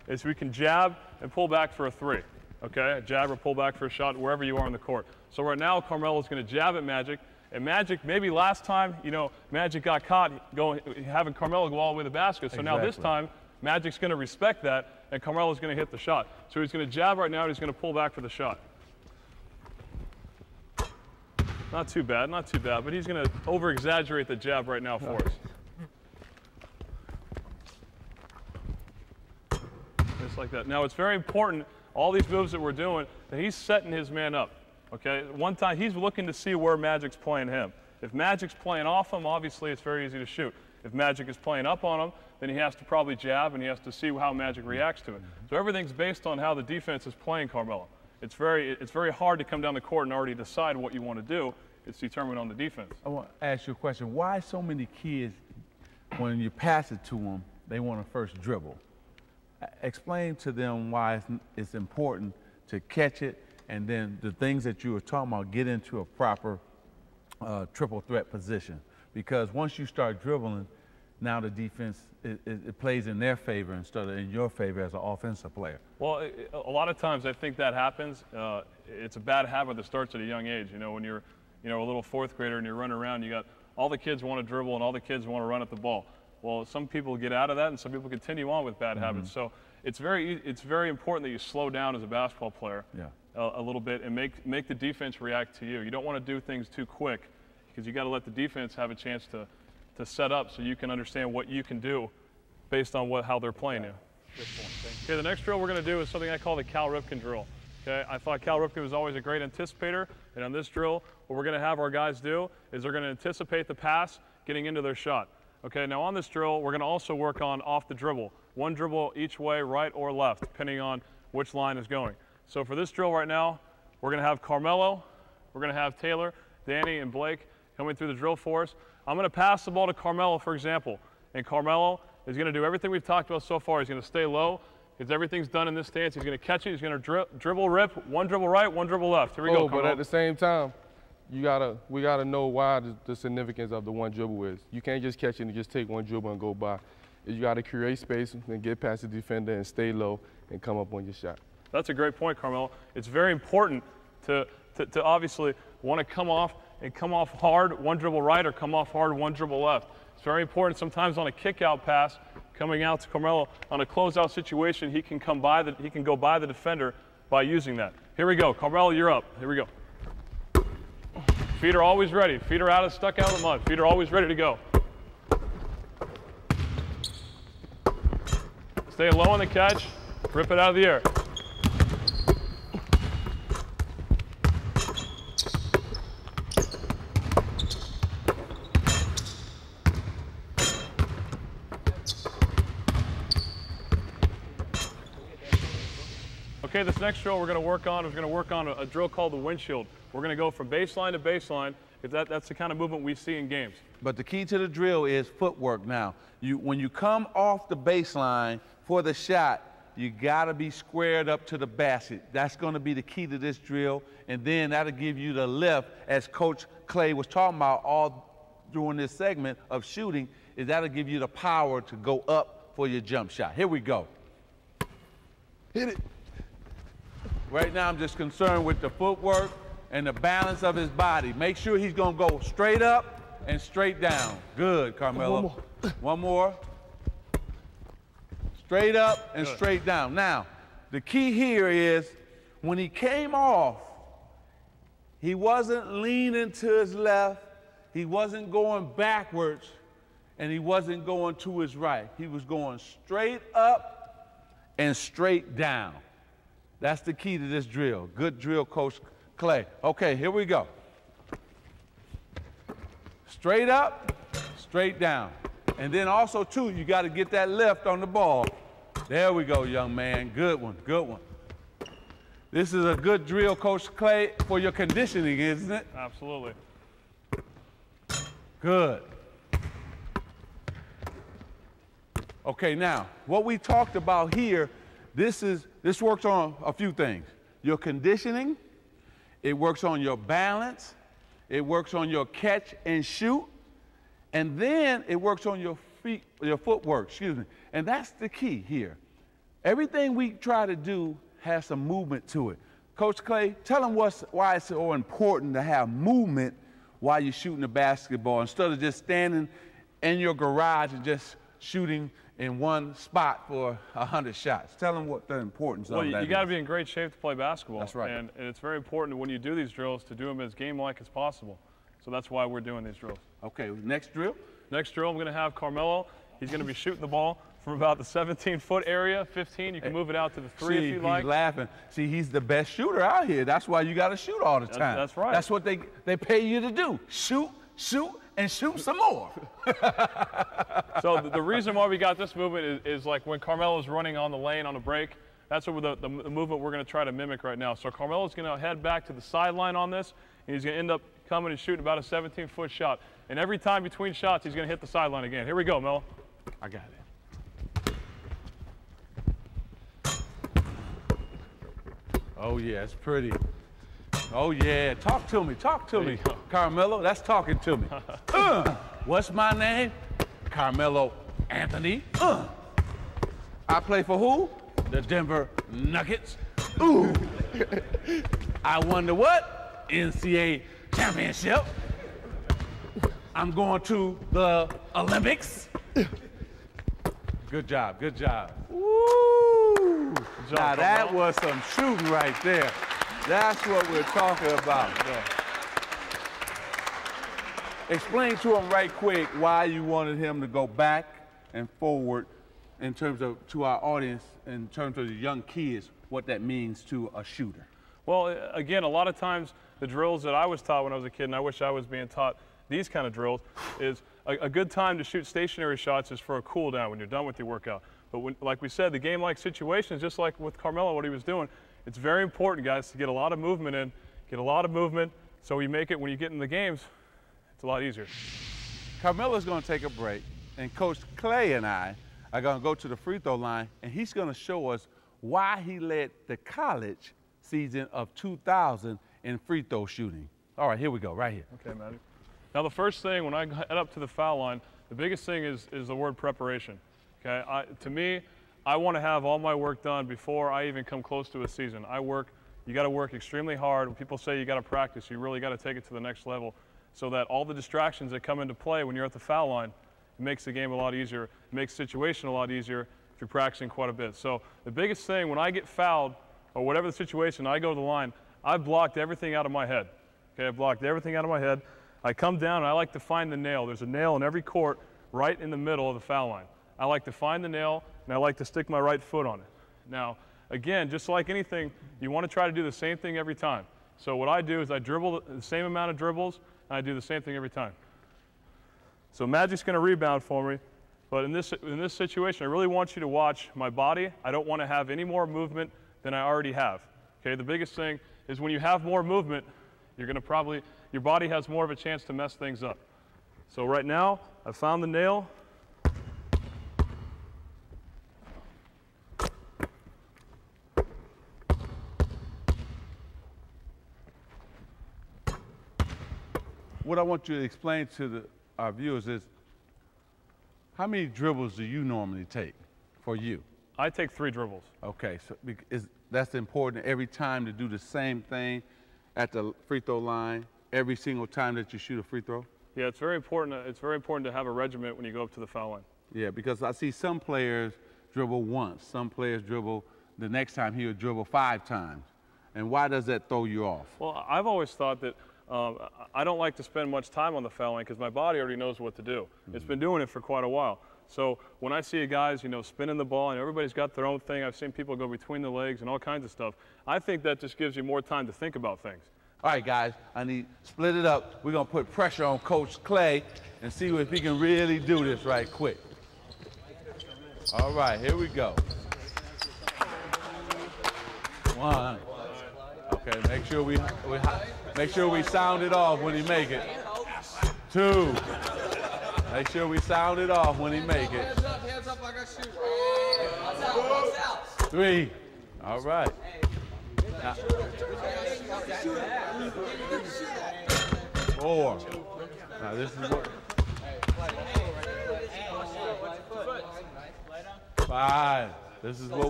is we can jab and pull back for a three. Okay, jab or pull back for a shot wherever you are on the court. So right now, Carmelo's going to jab at Magic. And Magic, maybe last time, Magic got caught having Carmelo go all the way to the basket. So now this time, Magic's going to respect that, and Carmelo's going to hit the shot. So he's going to jab right now, and he's going to pull back for the shot. Not too bad, but he's going to over-exaggerate the jab right now for us. Just like that. Now, it's very important, all these moves that we're doing, that he's setting his man up. Okay, one time he's looking to see where Magic's playing him. If Magic's playing off him, obviously it's very easy to shoot. If Magic is playing up on him, then he has to probably jab and he has to see how Magic reacts to it. So everything's based on how the defense is playing Carmelo. It's very hard to come down the court and already decide what you want to do. It's determined on the defense. I want to ask you a question. Why so many kids, when you pass it to them, they want to first dribble? Explain to them why it's important to catch it, and then the things that you were talking about, get into a proper triple threat position. Because once you start dribbling, now the defense, it plays in their favor instead of in your favor as an offensive player. Well, a lot of times I think that happens. It's a bad habit that starts at a young age. You know, when you're a little fourth grader and you're running around, you got all the kids want to dribble and all the kids want to run at the ball. Well, some people get out of that and some people continue on with bad habits. So it's very important that you slow down as a basketball player a little bit and make the defense react to you. You don't want to do things too quick because you got to let the defense have a chance to set up so you can understand what you can do based on how they're playing you. Good point. Thank you. Okay, the next drill we're going to do is something I call the Cal Ripken drill. Okay, I thought Cal Ripken was always a great anticipator, and on this drill, what we're going to have our guys do is they're going to anticipate the pass getting into their shot. Okay, now on this drill, we're going to also work on off the dribble. One dribble each way, right or left, depending on which line is going. So for this drill right now, we're going to have Carmelo, we're going to have Taylor, Danny, and Blake coming through the drill for us. I'm going to pass the ball to Carmelo, for example, and Carmelo is going to do everything we've talked about so far. He's going to stay low. Because everything's done in this stance. He's going to catch it. He's going to dribble, rip, one dribble right, one dribble left. Here we go, Carmelo. But at the same time, we gotta know why the significance of the one dribble is. You can't just catch it and just take one dribble and go by. You got to create space and get past the defender and stay low and come up on your shot. That's a great point, Carmelo. It's very important to obviously want to come off hard, one dribble right, or come off hard, one dribble left. It's very important sometimes on a kick-out pass, coming out to Carmelo on a closeout situation, he can go by the defender by using that. Here we go, Carmelo, you're up. Here we go. Feet are always ready. Feet are stuck out of the mud. Feet are always ready to go. Stay low on the catch. Rip it out of the air. Okay, this next drill we're going to work on a drill called the windshield. We're going to go from baseline to baseline. That's the kind of movement we see in games. But the key to the drill is footwork now. When you come off the baseline for the shot, you got to be squared up to the basket. That's going to be the key to this drill, and then that'll give you the lift, as Coach Clay was talking about all during this segment of shooting, is that'll give you the power to go up for your jump shot. Here we go. Hit it. Right now, I'm just concerned with the footwork and the balance of his body. Make sure he's going to go straight up and straight down. Good, Carmelo. One more. Straight up and straight down. Now, the key here is when he came off, he wasn't leaning to his left, he wasn't going backwards, and he wasn't going to his right. He was going straight up and straight down. That's the key to this drill. Good drill, Coach Clay. Okay, here we go. Straight up, straight down. And then also, too, you got to get that lift on the ball. There we go, young man. Good one, good one. This is a good drill, Coach Clay, for your conditioning, isn't it? Absolutely. Good. Okay, now, what we talked about here, this works on a few things. Your conditioning, it works on your balance, it works on your catch and shoot, and then it works on your feet, your footwork, excuse me. And that's the key here. Everything we try to do has some movement to it. Coach Clay, tell them why it's so important to have movement while you're shooting the basketball instead of just standing in your garage and just shooting in one spot for 100 shots. Tell them what the importance of that is. Well, you got to be in great shape to play basketball. That's right. And it's very important when you do these drills to do them as game-like as possible. So that's why we're doing these drills. Okay, next drill? Next drill, I'm going to have Carmelo. He's going to be shooting the ball from about the 17-foot area, 15. You can move it out to the 3 if you like. He's laughing. See, he's the best shooter out here. That's why you got to shoot all the time. That's right. That's what they pay you to do. Shoot, shoot, and shoot some more. So the reason why we got this movement is like when Carmelo's running on the lane on a break, that's what the movement we're going to try to mimic right now. So Carmelo's going to head back to the sideline on this, and he's going to end up coming and shooting about a 17-foot shot. And every time between shots, he's going to hit the sideline again. Here we go, Melo. I got it. Oh, yeah, it's pretty. Oh, yeah, talk to me, Carmelo, that's talking to me. What's my name? Carmelo Anthony. I play for who? The Denver Nuggets. Ooh. I won the what? NCAA championship. I'm going to the Olympics. Good job, good job. Woo! Now that was some shooting right there. That's what we're talking about. Yeah. Explain to him right quick why you wanted him to go back and forward in terms of, to our audience, in terms of the young kids, what that means to a shooter. Well, again, a lot of times the drills that I was taught when I was a kid, and I wish I was being taught these kind of drills, is a good time to shoot stationary shots is for a cool down when you're done with your workout. But when, like we said, the game-like situations, just like with Carmelo, what he was doing, it's very important, guys, to get a lot of movement in, so you make it when you get in the games, it's a lot easier. Carmelo's going to take a break, and Coach Clay and I are going to go to the free throw line, and he's going to show us why he led the college season of 2000 in free throw shooting. All right, here we go, right here. Okay, Magic. Now, the first thing when I head up to the foul line, the biggest thing is the word preparation. Okay, to me, I want to have all my work done before I even come close to a season. You got to work extremely hard. When people say you got to practice, you really got to take it to the next level so that all the distractions that come into play when you're at the foul line, it makes the game a lot easier. It makes the situation a lot easier if you're practicing quite a bit. So the biggest thing when I get fouled or whatever the situation, I go to the line, I've blocked everything out of my head. Okay, I've blocked everything out of my head. I come down and I like to find the nail. There's a nail in every court right in the middle of the foul line. I like to find the nail and I like to stick my right foot on it. Now, again, just like anything, you want to try to do the same thing every time. So what I do is I dribble the same amount of dribbles and I do the same thing every time. So Magic's going to rebound for me, but in this situation, I really want you to watch my body. I don't want to have any more movement than I already have. Okay, the biggest thing is when you have more movement, you're going to your body has more of a chance to mess things up. So right now, I found the nail. What I want you to explain to our viewers is, how many dribbles do you normally take for you? I take 3 dribbles. Okay, so that's important every time to do the same thing at the free throw line every single time that you shoot a free throw? Yeah, it's very important. It's very important to have a regiment when you go up to the foul line. Yeah, because I see some players dribble once. Some players dribble the next time he'll dribble 5 times. And why does that throw you off? Well, I've always thought that I don't like to spend much time on the foul line because my body already knows what to do. Mm-hmm. It's been doing it for quite a while. So when I see guys, spinning the ball and everybody's got their own thing, I've seen people go between the legs and all kinds of stuff. I think that just gives you more time to think about things. All right, guys, split it up. We're going to put pressure on Coach Clay and see if he can really do this right quick. All right, here we go. 1. Okay, make sure we sound it off when he make it. 2. Make sure we sound it off when he make it. 3. All right. Now, 4. Now this is what. 5. This is what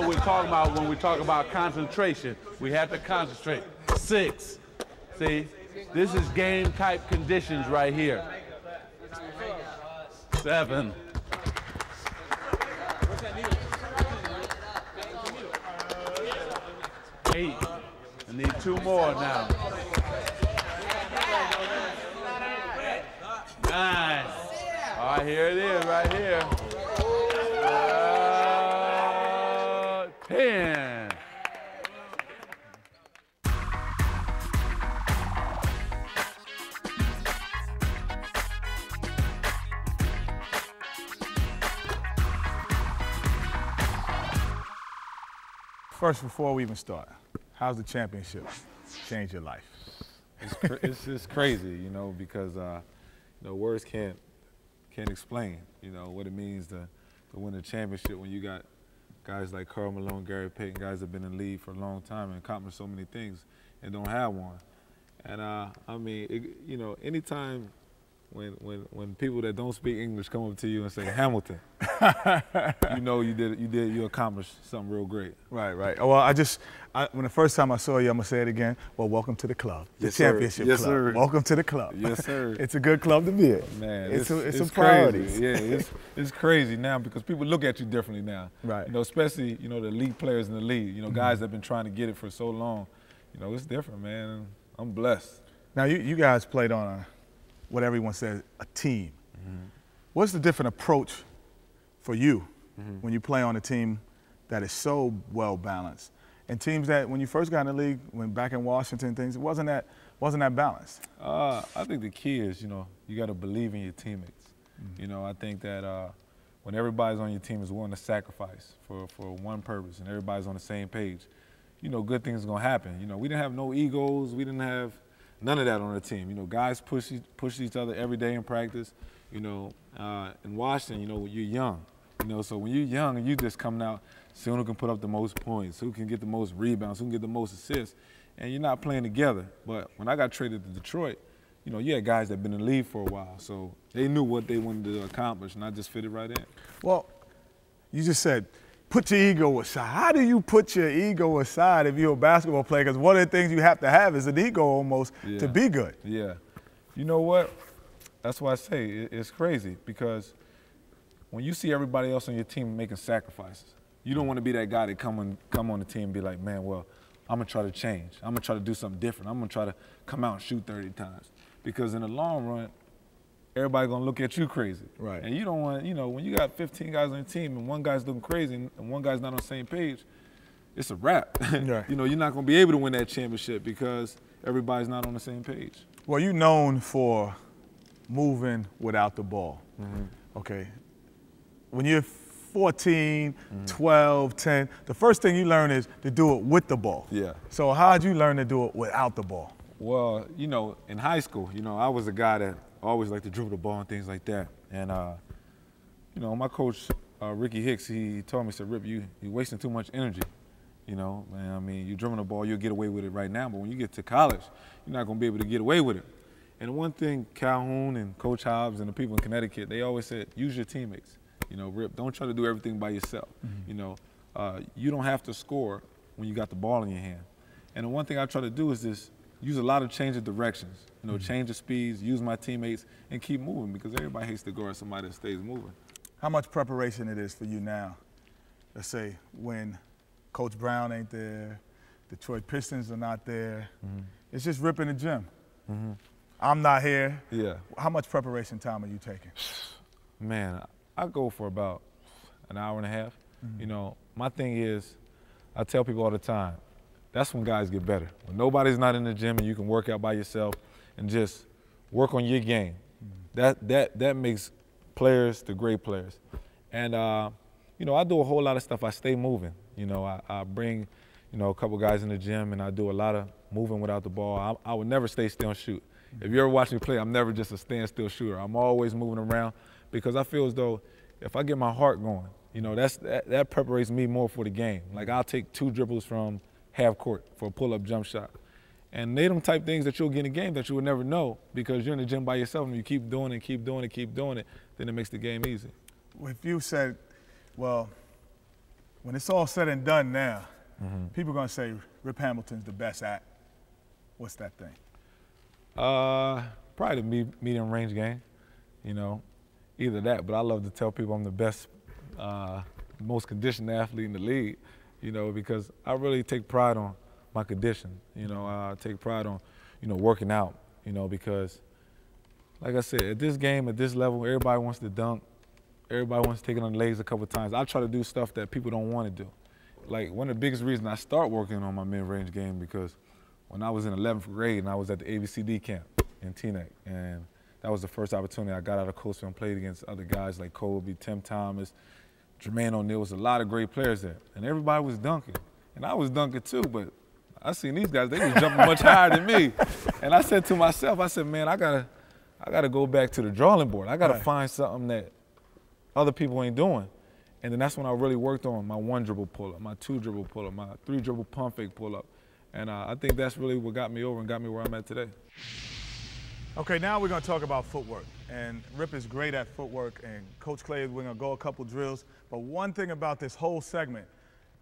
we're talking about when we talk about concentration. We have to concentrate. 6. See, this is game type conditions right here. 7. 8. I need 2 more now. 9. All right, here it is, right here. 10. First, before we even start, how's the championship changed your life? It's just crazy, you know, because words can't explain, you know, what it means to win a championship when you got guys like Karl Malone, Gary Payton, guys that have been in the league for a long time and accomplished so many things and don't have one. And I mean, anytime when people that don't speak English come up to you and say Hamilton, you know you accomplished something real great. Right. Well, when the first time I saw you, I'm gonna say it again. Well, welcome to the club, the championship club. Sir. Welcome to the club. Yes, sir. It's a good club to be in. Man, it's a priority. Yeah, it's crazy now because people look at you differently now. Right. You know, especially the elite players in the league. You know, guys that have been trying to get it for so long. You know, it's different, man. I'm blessed. Now you guys played on what everyone says, a team. What's the different approach for you when you play on a team that is so well balanced? And teams that when you first got in the league, when back in Washington, things wasn't that balanced. I think the key is you got to believe in your teammates. You know, I think that when everybody's on your team is willing to sacrifice for one purpose and everybody's on the same page, good things are gonna happen. We didn't have no egos. We didn't have none of that on the team. Guys push each other every day in practice. In Washington, you're young. So when you're young and you just coming out, see who can put up the most points, who can get the most rebounds, who can get the most assists, and you're not playing together. But when I got traded to Detroit, you had guys that have been in the league for a while, so they knew what they wanted to accomplish, and I just fitted right in. Well, you just said, put your ego aside. How do you put your ego aside if you're a basketball player? Because one of the things you have to have is an ego almost to be good. Yeah. You know what? That's why I say it's crazy because when you see everybody else on your team making sacrifices, you don't want to be that guy that come on the team and be like, man, well, I'm going to try to change. I'm going to try to do something different. I'm going to try to come out and shoot 30 times. Because in the long run, everybody's going to look at you crazy. Right. And you don't want, when you got 15 guys on your team and one guy's looking crazy and one guy's not on the same page, it's a wrap. Right. You're not going to be able to win that championship because everybody's not on the same page. Well, you're known for moving without the ball. Okay. When you're 14, 12, 10, the first thing you learn is to do it with the ball. Yeah. So how'd you learn to do it without the ball? Well, in high school, I was a guy that always liked to dribble the ball and things like that. And, my coach, Ricky Hicks, he told me, he said, Rip, you're wasting too much energy. You dribbling the ball, you'll get away with it right now, but when you get to college, you're not going to be able to get away with it. And one thing Calhoun and Coach Hobbs and the people in Connecticut, they always said, use your teammates. Rip, don't try to do everything by yourself. You don't have to score when you got the ball in your hand. And the one thing I try to do is just use a lot of change of directions, change the speeds, use my teammates, and keep moving because everybody hates to guard somebody that stays moving. How much preparation it is for you now, let's say, when Coach Brown ain't there, Detroit Pistons are not there, it's just Rip in the gym. I'm not here. Yeah. How much preparation time are you taking? Man, I go for about an hour and a half. My thing is, I tell people all the time, that's when guys get better. When nobody's not in the gym and you can work out by yourself and just work on your game. That makes players the great players. And, I do a whole lot of stuff. I stay moving. I bring, a couple guys in the gym and I do a lot of moving without the ball. I would never stay still and shoot. If you ever watch me play, I'm never just a standstill shooter. I'm always moving around because I feel as though if I get my heart going, that prepares me more for the game. Like I'll take 2 dribbles from half court for a pull-up jump shot. And they them type things that you'll get in a game that you would never know because you're in the gym by yourself and you keep doing it, keep doing it, keep doing it, then it makes the game easy. If you said, well, when it's all said and done now, people are going to say Rip Hamilton's the best at, what's that thing? Probably the medium range game, either that, but I love to tell people I'm the best, most conditioned athlete in the league, because I really take pride on my condition. I take pride on, working out, because like I said, at this game, at this level, everybody wants to dunk. Everybody wants to take it on the legs a couple of times. I try to do stuff that people don't want to do. Like one of the biggest reasons I start working on my mid-range game because when I was in 11th grade and I was at the ABCD camp in Teaneck, and that was the first opportunity I got out of Coastville and played against other guys like Kobe, Tim Thomas, Jermaine O'Neal. Was a lot of great players there, and everybody was dunking. And I was dunking too, but I seen these guys, they was jumping much higher than me. And I said to myself, I said, man, I gotta go back to the drawing board. I gotta find something that other people ain't doing. And then that's when I really worked on my 1 dribble pull-up, my 2 dribble pull-up, my 3 dribble pump fake pull-up. And I think that's really what got me over and got me where I'm at today. Okay, now we're going to talk about footwork. And Rip is great at footwork, and Coach Clay, we're going to go a couple drills. But one thing about this whole segment,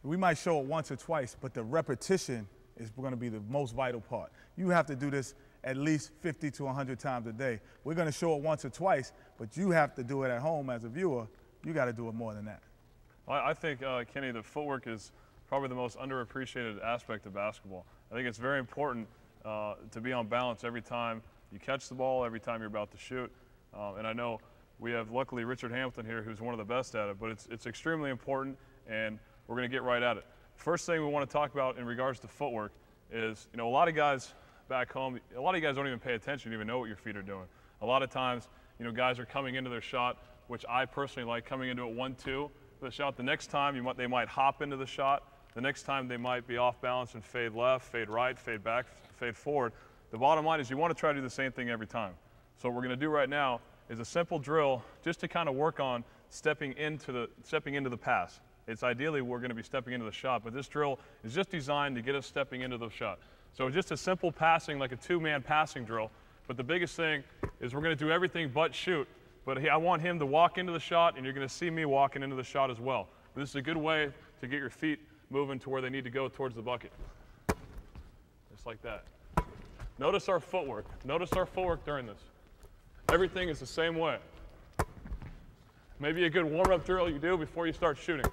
we might show it once or twice, but the repetition is going to be the most vital part. You have to do this at least 50 to 100 times a day. We're going to show it once or twice, but you have to do it at home as a viewer. You got to do it more than that. I think, Kenny, the footwork is probably the most underappreciated aspect of basketball. I think it's very important to be on balance every time you catch the ball, every time you're about to shoot. And I know we have, luckily, Richard Hamilton here, who's one of the best at it, but it's extremely important, and we're going to get right at it. First thing we want to talk about in regards to footwork is, a lot of guys back home, a lot of guys don't even pay attention, even know what your feet are doing. A lot of times, guys are coming into their shot, which I personally like, coming into it 1-2 for the shot. The next time they might hop into the shot. The next time they might be off balance and fade left, fade right, fade back, fade forward. The bottom line is you want to try to do the same thing every time. So what we're going to do right now is a simple drill just to kind of work on stepping into the pass. It's ideally we're going to be stepping into the shot, but this drill is just designed to get us stepping into the shot. So it's just a simple passing, like a 2-man passing drill. But the biggest thing is we're going to do everything but shoot. But I want him to walk into the shot, and you're going to see me walking into the shot as well. But this is a good way to get your feet moving to where they need to go towards the bucket. Just like that. Notice our footwork. Notice our footwork during this. Everything is the same way. Maybe a good warm-up drill you do before you start shooting.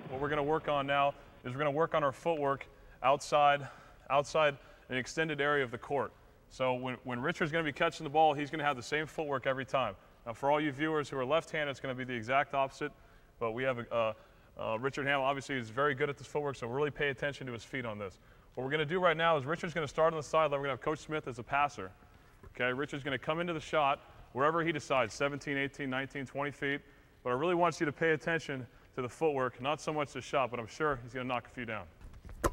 What we're going to work on now is we're going to work on our footwork outside an extended area of the court. So when Richard's going to be catching the ball, he's going to have the same footwork every time. Now, for all you viewers who are left-handed, it's going to be the exact opposite. But we have Richard Hamill, obviously, is very good at this footwork, so really pay attention to his feet on this. What we're going to do right now is Richard's going to start on the sideline. We're going to have Coach Smith as a passer. Okay, Richard's going to come into the shot wherever he decides, 17, 18, 19, 20 feet. But I really want you to pay attention to the footwork, not so much the shot, but I'm sure he's going to knock a few down. All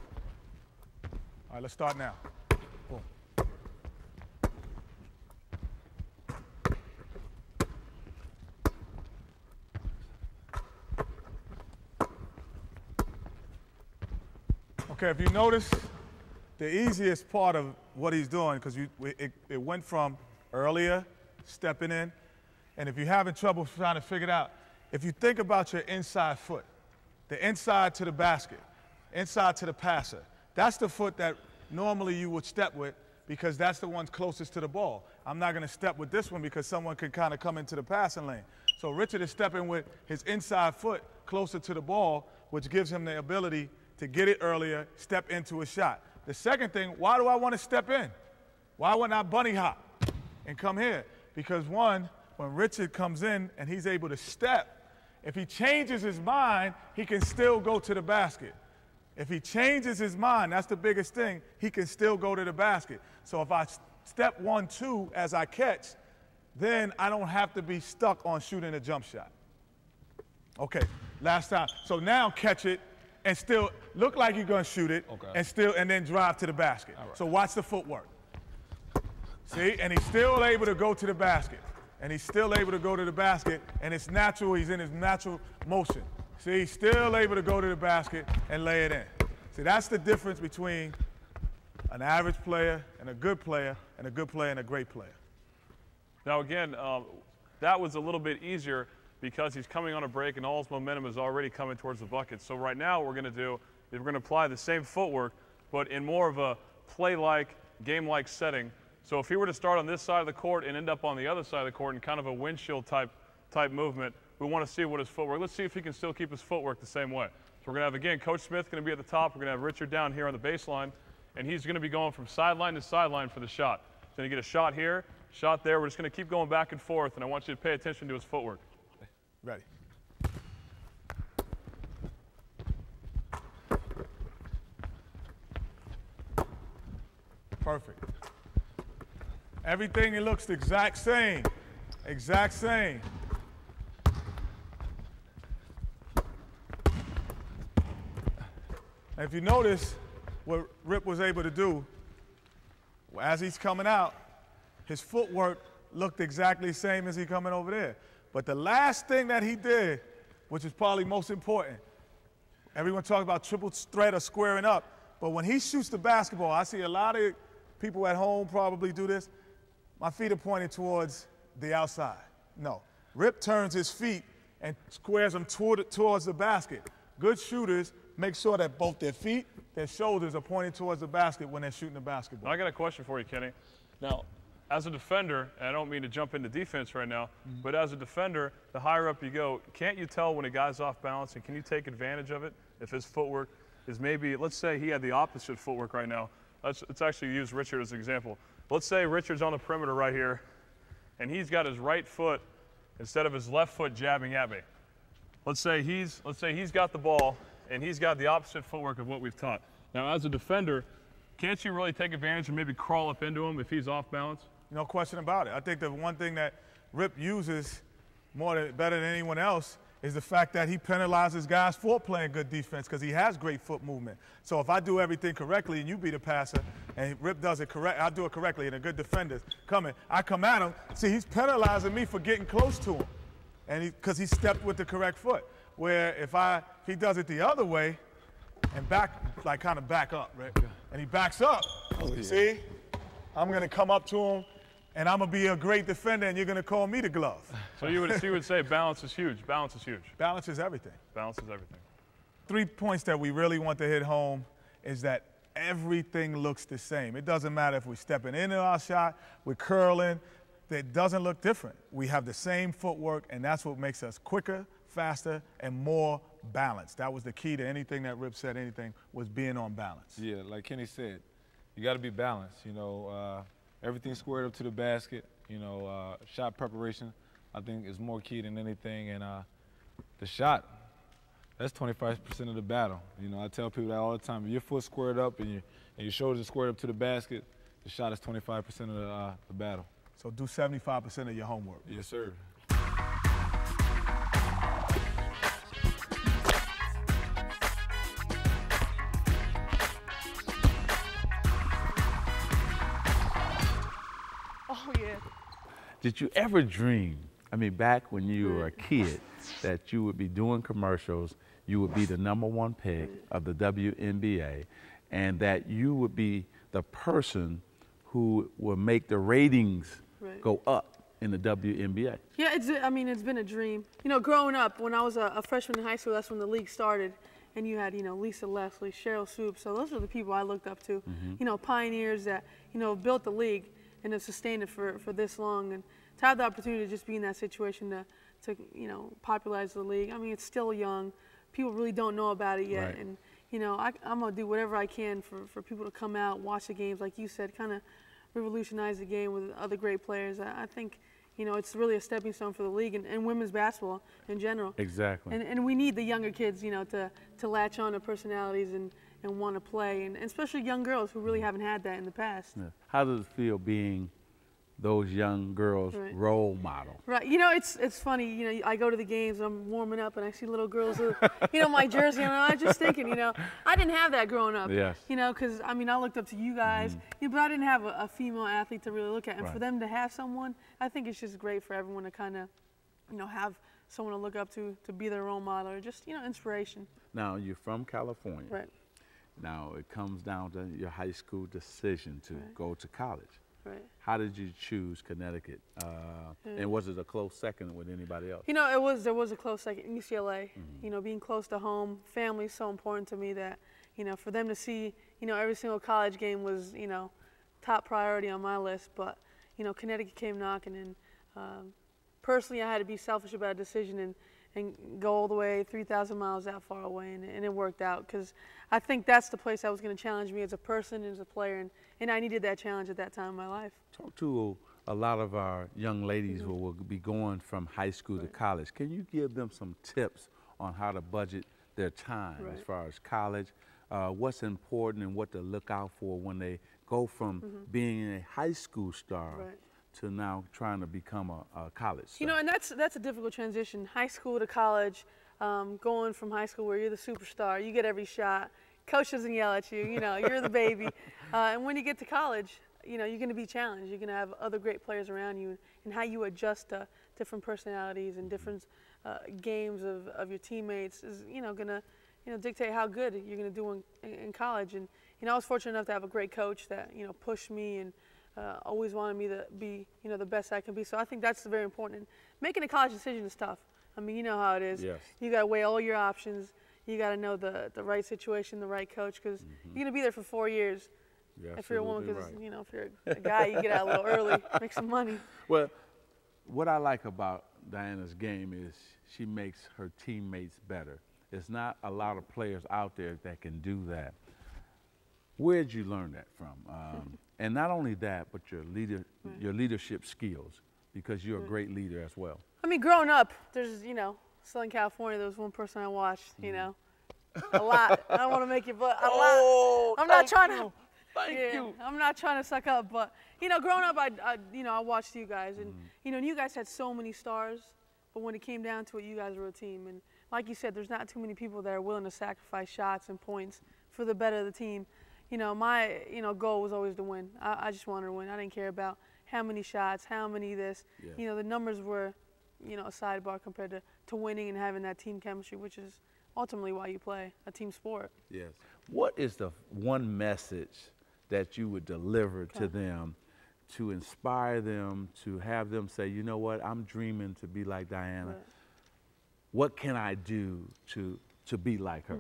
right, let's start now. Boom. Okay, if you notice, the easiest part of what he's doing, because it went from earlier, stepping in, and if you're having trouble trying to figure it out, if you think about your inside foot, the inside to the basket, inside to the passer, that's the foot that normally you would step with because that's the one closest to the ball. I'm not going to step with this one because someone could kind of come into the passing lane. So Richard is stepping with his inside foot closer to the ball, which gives him the ability to get it earlier, step into a shot. The second thing, why do I want to step in? Why wouldn't I bunny hop and come here? Because one, when Richard comes in and he's able to step, if he changes his mind, he can still go to the basket. If he changes his mind, that's the biggest thing, he can still go to the basket. So if I step 1, 2 as I catch, then I don't have to be stuck on shooting a jump shot. Okay, last time. So now catch it and still look like you're going to shoot it and then drive to the basket. Right. So watch the footwork. See, and he's still able to go to the basket. And he's still able to go to the basket, and it's natural, he's in his natural motion. See, he's still able to go to the basket and lay it in. See, that's the difference between an average player and a good player and a good player and a great player. Now again, that was a little bit easier because he's coming on a break and all his momentum is already coming towards the bucket. So right now what we're going to do is we're going to apply the same footwork, but in more of a play-like, game-like setting. So if he were to start on this side of the court and end up on the other side of the court in kind of a windshield type movement, we want to see what his footwork, let's see if he can still keep his footwork the same way. So we're going to have, again, Coach Smith going to be at the top. We're going to have Richard down here on the baseline, and he's going to be going from sideline to sideline for the shot. He's going to get a shot here, shot there. We're just going to keep going back and forth, and I want you to pay attention to his footwork. Ready. Perfect. Everything, it looks the exact same. Exact same. And if you notice what Rip was able to do, as he's coming out, his footwork looked exactly the same as he coming over there. But the last thing that he did, which is probably most important, everyone talks about triple threat or squaring up, but when he shoots the basketball, I see a lot of people at home probably do this. My feet are pointed towards the outside. No. Rip turns his feet and squares them towards the basket. Good shooters make sure that both their feet, their shoulders are pointed towards the basket when they're shooting the basketball. Now, I got a question for you, Kenny. Now, as a defender, and I don't mean to jump into defense right now, but as a defender, the higher up you go, can't you tell when a guy's off balance, and can you take advantage of it if his footwork is maybe, let's say he had the opposite footwork right now. Let's actually use Richard as an example. Let's say Richard's on the perimeter right here, and he's got his right foot instead of his left foot jabbing at me. Let's say he's got the ball, and he's got the opposite footwork of what we've taught. Now, as a defender, can't you really take advantage and maybe crawl up into him if he's off balance? No question about it. I think the one thing that Rip uses better than anyone else is the fact that he penalizes guys for playing good defense because he has great foot movement. So if I do everything correctly and you be the passer and Rip does it correct, I do it correctly and a good defender's coming, I come at him. See, he's penalizing me for getting close to him and because he stepped with the correct foot. Where if he does it the other way and kind of back up, right? Yeah. And he backs up, see? I'm going to come up to him and I'm going to be a great defender and you're going to call me the glove. So you would say balance is huge. Balance is huge. Balance is everything. Balance is everything. 3 points that we really want to hit home is that everything looks the same. It doesn't matter if we're stepping into our shot, we're curling. It doesn't look different. We have the same footwork, and that's what makes us quicker, faster, and more balanced. That was the key to anything that Rip said, anything, was being on balance. Yeah, like Kenny said, you got to be balanced. You know, everything squared up to the basket. You know, shot preparation, I think, is more key than anything. And the shot, that's 25% of the battle. You know, I tell people that all the time. If your foot's squared up and your shoulders are squared up to the basket, the shot is 25% of the battle. So do 75% of your homework. Yes, sir. Oh, yeah. Did you ever dream, I mean, back when you were a kid, that you would be doing commercials, you would be the #1 pick of the WNBA, and that you would be the person who will make the ratings go up in the WNBA? Yeah, it's been a dream. You know, growing up, when I was a freshman in high school, that's when the league started. And you had, you know, Lisa Leslie, Cheryl Swoops. So those are the people I looked up to, you know, pioneers that, you know, built the league and have sustained it for this long. And to have the opportunity to just be in that situation to you know, popularize the league. I mean, it's still young. People really don't know about it yet. Right. And, you know, I'm going to do whatever I can for people to come out, watch the games, like you said, kind of revolutionize the game with other great players. I think, you know, it's really a stepping stone for the league and women's basketball in general. Exactly. And we need the younger kids, you know, to latch on to personalities and want to play, and especially young girls who really haven't had that in the past. Yeah. How does it feel being those young girls' role model? Right. You know, it's funny. You know, I go to the games and I'm warming up and I see little girls with, you know, my jersey on. And I'm just thinking, you know, I didn't have that growing up. Yes. You know, because, I mean, I looked up to you guys, but I didn't have a female athlete to really look at. And for them to have someone, I think it's just great for everyone to kind of, you know, have someone to look up to be their role model or just, you know, inspiration. Now, you're from California. Right. Now, it comes down to your high school decision to go to college. Right. How did you choose Connecticut? And was it a close second with anybody else? You know, there was a close second, UCLA. You know, being close to home, family is so important to me that, you know, for them to see, you know, every single college game was, you know, top priority on my list. But, you know, Connecticut came knocking, and personally I had to be selfish about a decision and go all the way 3,000 miles that far away, and it worked out because I think that's the place that was going to challenge me as a person and as a player, and I needed that challenge at that time in my life. Talk to a lot of our young ladies who will be going from high school to college. Can you give them some tips on how to budget their time as far as college? What's important and what to look out for when they go from being a high school star to now trying to become a college star? You know, and that's a difficult transition. High school to college, going from high school where you're the superstar, you get every shot. Coach doesn't yell at you. You know, you're the baby. And when you get to college, you know, you're going to be challenged. You're going to have other great players around you, and how you adjust to different personalities and different games of your teammates is, you know, going to, you know, dictate how good you're going to do in college. And, you know, I was fortunate enough to have a great coach that, you know, pushed me and always wanted me to be, you know, the best I can be. So I think that's very important. And making a college decision is tough. I mean, you know how it is. Yes. You got to weigh all your options. You got to know the right situation, the right coach, because you're going to be there for 4 years. You're if you're a woman, because, right. you know, if you're a guy, you get out a little early, make some money. Well, what I like about Diana's game is she makes her teammates better. There's not a lot of players out there that can do that. Where'd you learn that from? And not only that, but your leadership skills, because you're a great leader as well. I mean, growing up, there's, you know, Southern California, there was one person I watched, you know, a lot. I don't want to make you, but a lot. I'm not trying to. Thank you. I'm not trying to suck up, but, you know, growing up, you know, I watched you guys, and, you know, and you guys had so many stars, but when it came down to it, you guys were a team. And like you said, there's not too many people that are willing to sacrifice shots and points for the better of the team. You know, my, you know, goal was always to win. I just wanted to win. I didn't care about how many shots, how many this. Yeah. You know, the numbers were, you know, a sidebar compared to winning and having that team chemistry, which is ultimately why you play a team sport. Yes. What is the one message that you would deliver to them to inspire them, to have them say, you know what, I'm dreaming to be like Diana. Right. What can I do to be like her?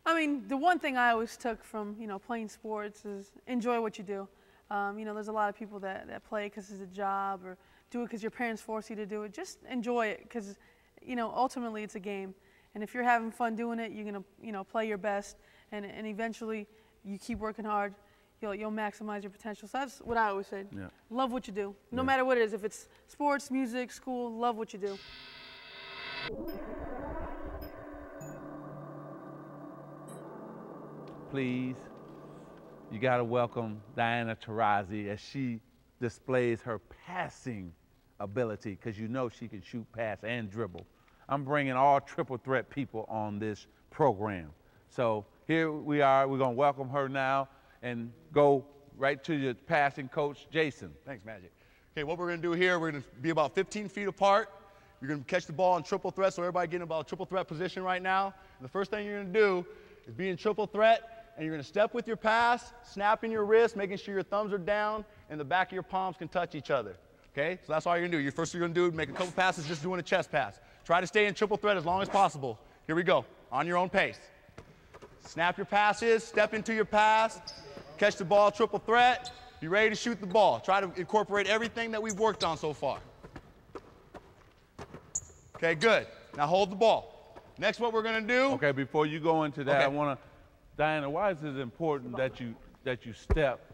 I mean, the one thing I always took from, you know, playing sports is enjoy what you do. You know, there's a lot of people that play because it's a job or do it because your parents force you to do it. Just enjoy it because, you know, ultimately it's a game. And if you're having fun doing it, you're going to, you know, play your best. And eventually you keep working hard, you'll maximize your potential. So that's what I always said. Yeah. Love what you do. No matter what it is. If it's sports, music, school, love what you do. Please, you got to welcome Diana Taurasi as she displays her passing ability, because you know she can shoot, pass, and dribble. I'm bringing all triple threat people on this program. So here we are. We're going to welcome her now and go right to your passing coach, Jason. Thanks, Magic. Okay, what we're going to do here, we're going to be about 15 feet apart. You're going to catch the ball in triple threat, so everybody getting about a triple threat position right now. And the first thing you're going to do is be in triple threat, and you're going to step with your pass, snapping your wrist, making sure your thumbs are down, and the back of your palms can touch each other. Okay, so that's all you're going to do. First thing you're going to do, make a couple passes, just doing a chest pass. Try to stay in triple threat as long as possible. Here we go, on your own pace. Snap your passes, step into your pass, catch the ball, triple threat, be ready to shoot the ball. Try to incorporate everything that we've worked on so far. Okay, good. Now hold the ball. Next, what we're going to do. Okay, before you go into that, I want to, Diana, why is it important that you step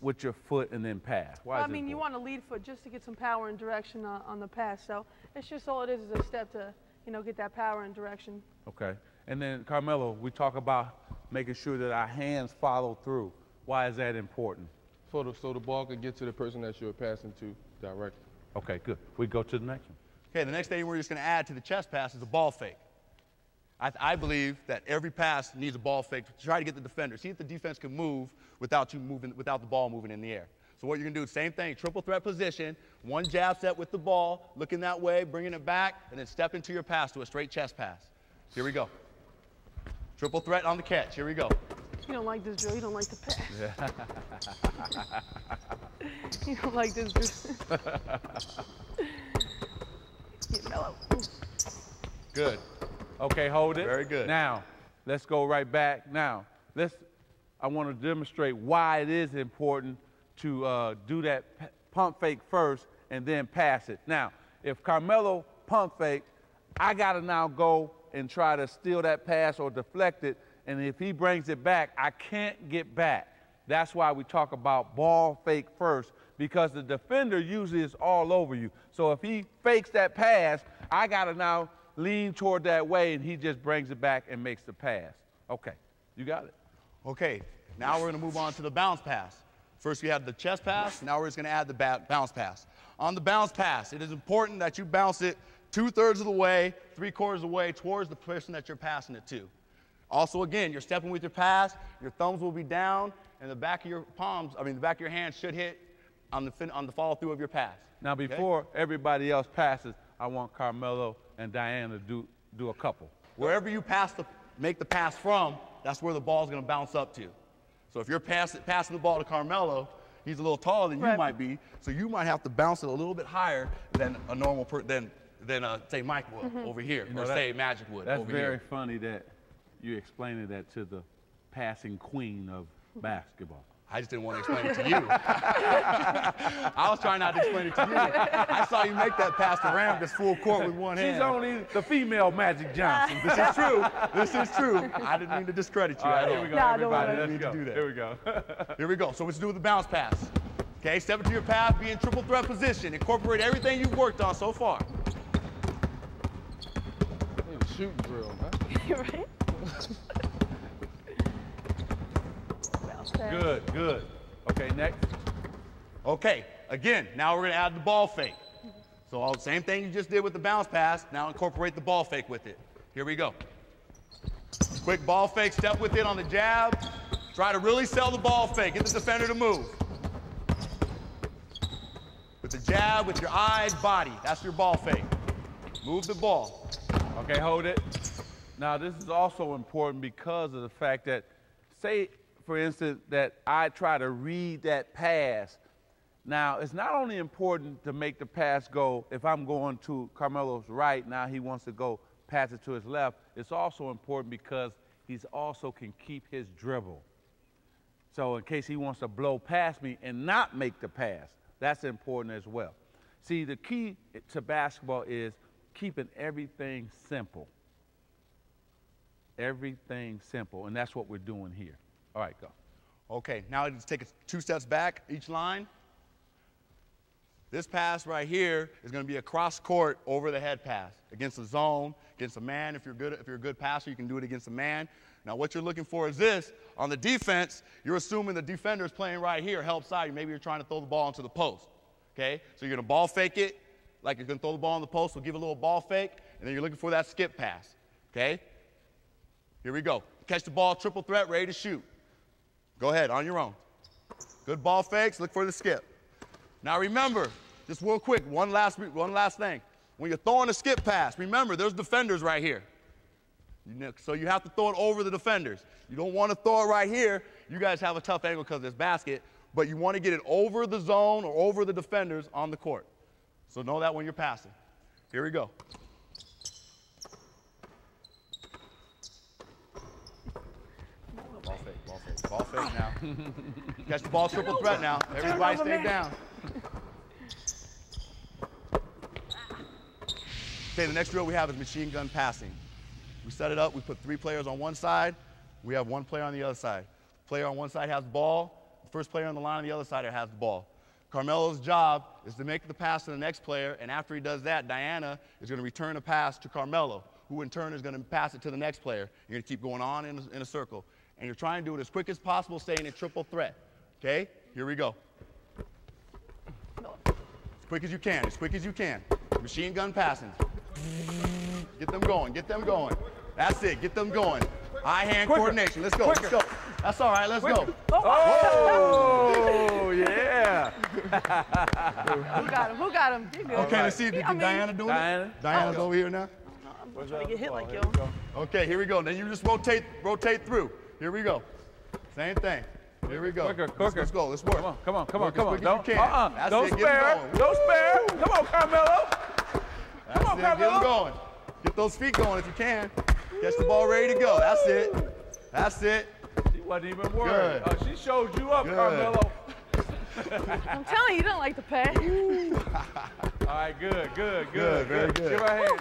with your foot and then pass? Why well, is I mean, important? you want to lead foot just to get some power and direction on the pass. So it's just all it is a step to, you know, get that power and direction. Okay. And then, Carmelo, we talk about making sure that our hands follow through. Why is that important? So the ball can get to the person that you're passing to directly. Okay, good. We go to the next one. Okay, the next thing we're just going to add to the chest pass is a ball fake. I believe that every pass needs a ball fake to try to get the defender. See if the defense can move without the ball moving in the air. So what you're going to do, same thing, triple threat position, one jab set with the ball, looking that way, bringing it back, and then step into your pass to a straight chest pass. Here we go. Triple threat on the catch. Here we go. You don't like this drill. You don't like the pass. You don't like this drill. Get mellow. Good. Okay, hold it. Very good. Now, let's go right back. Now, I want to demonstrate why it is important to do that pump fake first and then pass it. Now, if Carmelo pump fake, I got to now go and try to steal that pass or deflect it, and if he brings it back, I can't get back. That's why we talk about ball fake first, because the defender usually is all over you. So if he fakes that pass, I got to now lean toward that way, and he just brings it back and makes the pass. Okay, you got it. Okay, now we're going to move on to the bounce pass. First we had the chest pass, now we're just going to add the bounce pass. On the bounce pass, it is important that you bounce it 2/3 of the way, 3/4 of the way towards the person that you're passing it to. Also, again, you're stepping with your pass, your thumbs will be down, and the back of your palms, the back of your hands should hit on the follow through of your pass. Now, before everybody else passes, I want Carmelo and Diana to do a couple. Wherever you make the pass from, that's where the ball's going to bounce up to. So if you're passing the ball to Carmelo, he's a little taller than you might be, so you might have to bounce it a little bit higher than a normal than say Mike would over here, or say Magic would over here. That's very funny that you explaining that to the passing queen of basketball. I just didn't want to explain it to you. I was trying not to explain it to you. I saw you make that pass to Ram just full court with one hand. She's only the female Magic Johnson. This is true. This is true. I didn't mean to discredit you at all. Here we go, everybody. Let's go. Do that. Here we go. Here we go. So let's do with the bounce pass. Okay, step into your pass, be in triple threat position. Incorporate everything you've worked on so far. Need a shooting drill, man. Right? Good, good. Okay, next. Okay, again, now we're going to add the ball fake. So all the same thing you just did with the bounce pass, now incorporate the ball fake with it. Here we go. Quick ball fake, step with it on the jab. Try to really sell the ball fake. Get the defender to move. With the jab, with your eyes, body. That's your ball fake. Move the ball. Okay, hold it. Now, this is also important because of the fact that, say, for instance, that I try to read that pass. Now, it's not only important to make the pass go, if I'm going to Carmelo's right, now he wants to go pass it to his left, it's also important because he's also can keep his dribble. So in case he wants to blow past me and not make the pass, that's important as well. See, the key to basketball is keeping everything simple. Everything simple, and that's what we're doing here. All right, go. Okay, now just take 2 steps back each line. This pass right here is going to be a cross court over the head pass against a zone, against a man. If you're a good passer, you can do it against a man. Now what you're looking for is this. On the defense, you're assuming the defender is playing right here, help side. Maybe you're trying to throw the ball into the post. Okay? So you're going to ball fake it, like you're going to throw the ball in the post, so give a little ball fake, and then you're looking for that skip pass. Okay? Here we go. Catch the ball, triple threat, ready to shoot. Go ahead, on your own. Good ball fakes, look for the skip. Now remember, just real quick, one last thing. When you're throwing a skip pass, remember there's defenders right here. So you have to throw it over the defenders. You don't want to throw it right here. You guys have a tough angle because there's basket, but you want to get it over the zone or over the defenders on the court. So know that when you're passing. Here we go. Ball fake, ball fake, ball fake now. Catch the ball, triple threat now. Everybody stay down. Okay, the next drill we have is machine gun passing. We set it up, we put 3 players on one side, we have 1 player on the other side. The player on one side has the ball, the first player on the line on the other side has the ball. Carmelo's job is to make the pass to the next player, and after he does that, Diana is going to return a pass to Carmelo, who in turn is going to pass it to the next player. You're going to keep going on in a circle. And you're trying to do it as quick as possible, staying in triple threat. Okay? Here we go. As quick as you can, as quick as you can. Machine gun passing. Get them going, get them going. That's it, get them going. Eye-hand coordination. Let's go, let's go. That's all right, let's go. Oh, yeah. Who got him? Who got him? You good. Okay, let's see, did Diana do it? Diana's over here now? I'm trying to get hit like yo. Okay, here we go. Then you just rotate through. Here we go. Same thing. Here we go. Quicker. Let's go. Let's work. Come on. Don't Don't spare. Don't spare. Come on, Carmelo. Come on, Carmelo. Get them going. Get those feet going if you can. Catch the ball ready to go. That's it. That's it. She wasn't even worried. She showed you up, Carmelo. I'm telling you, you don't like the pay. All right, good. Very good. Give her a hand.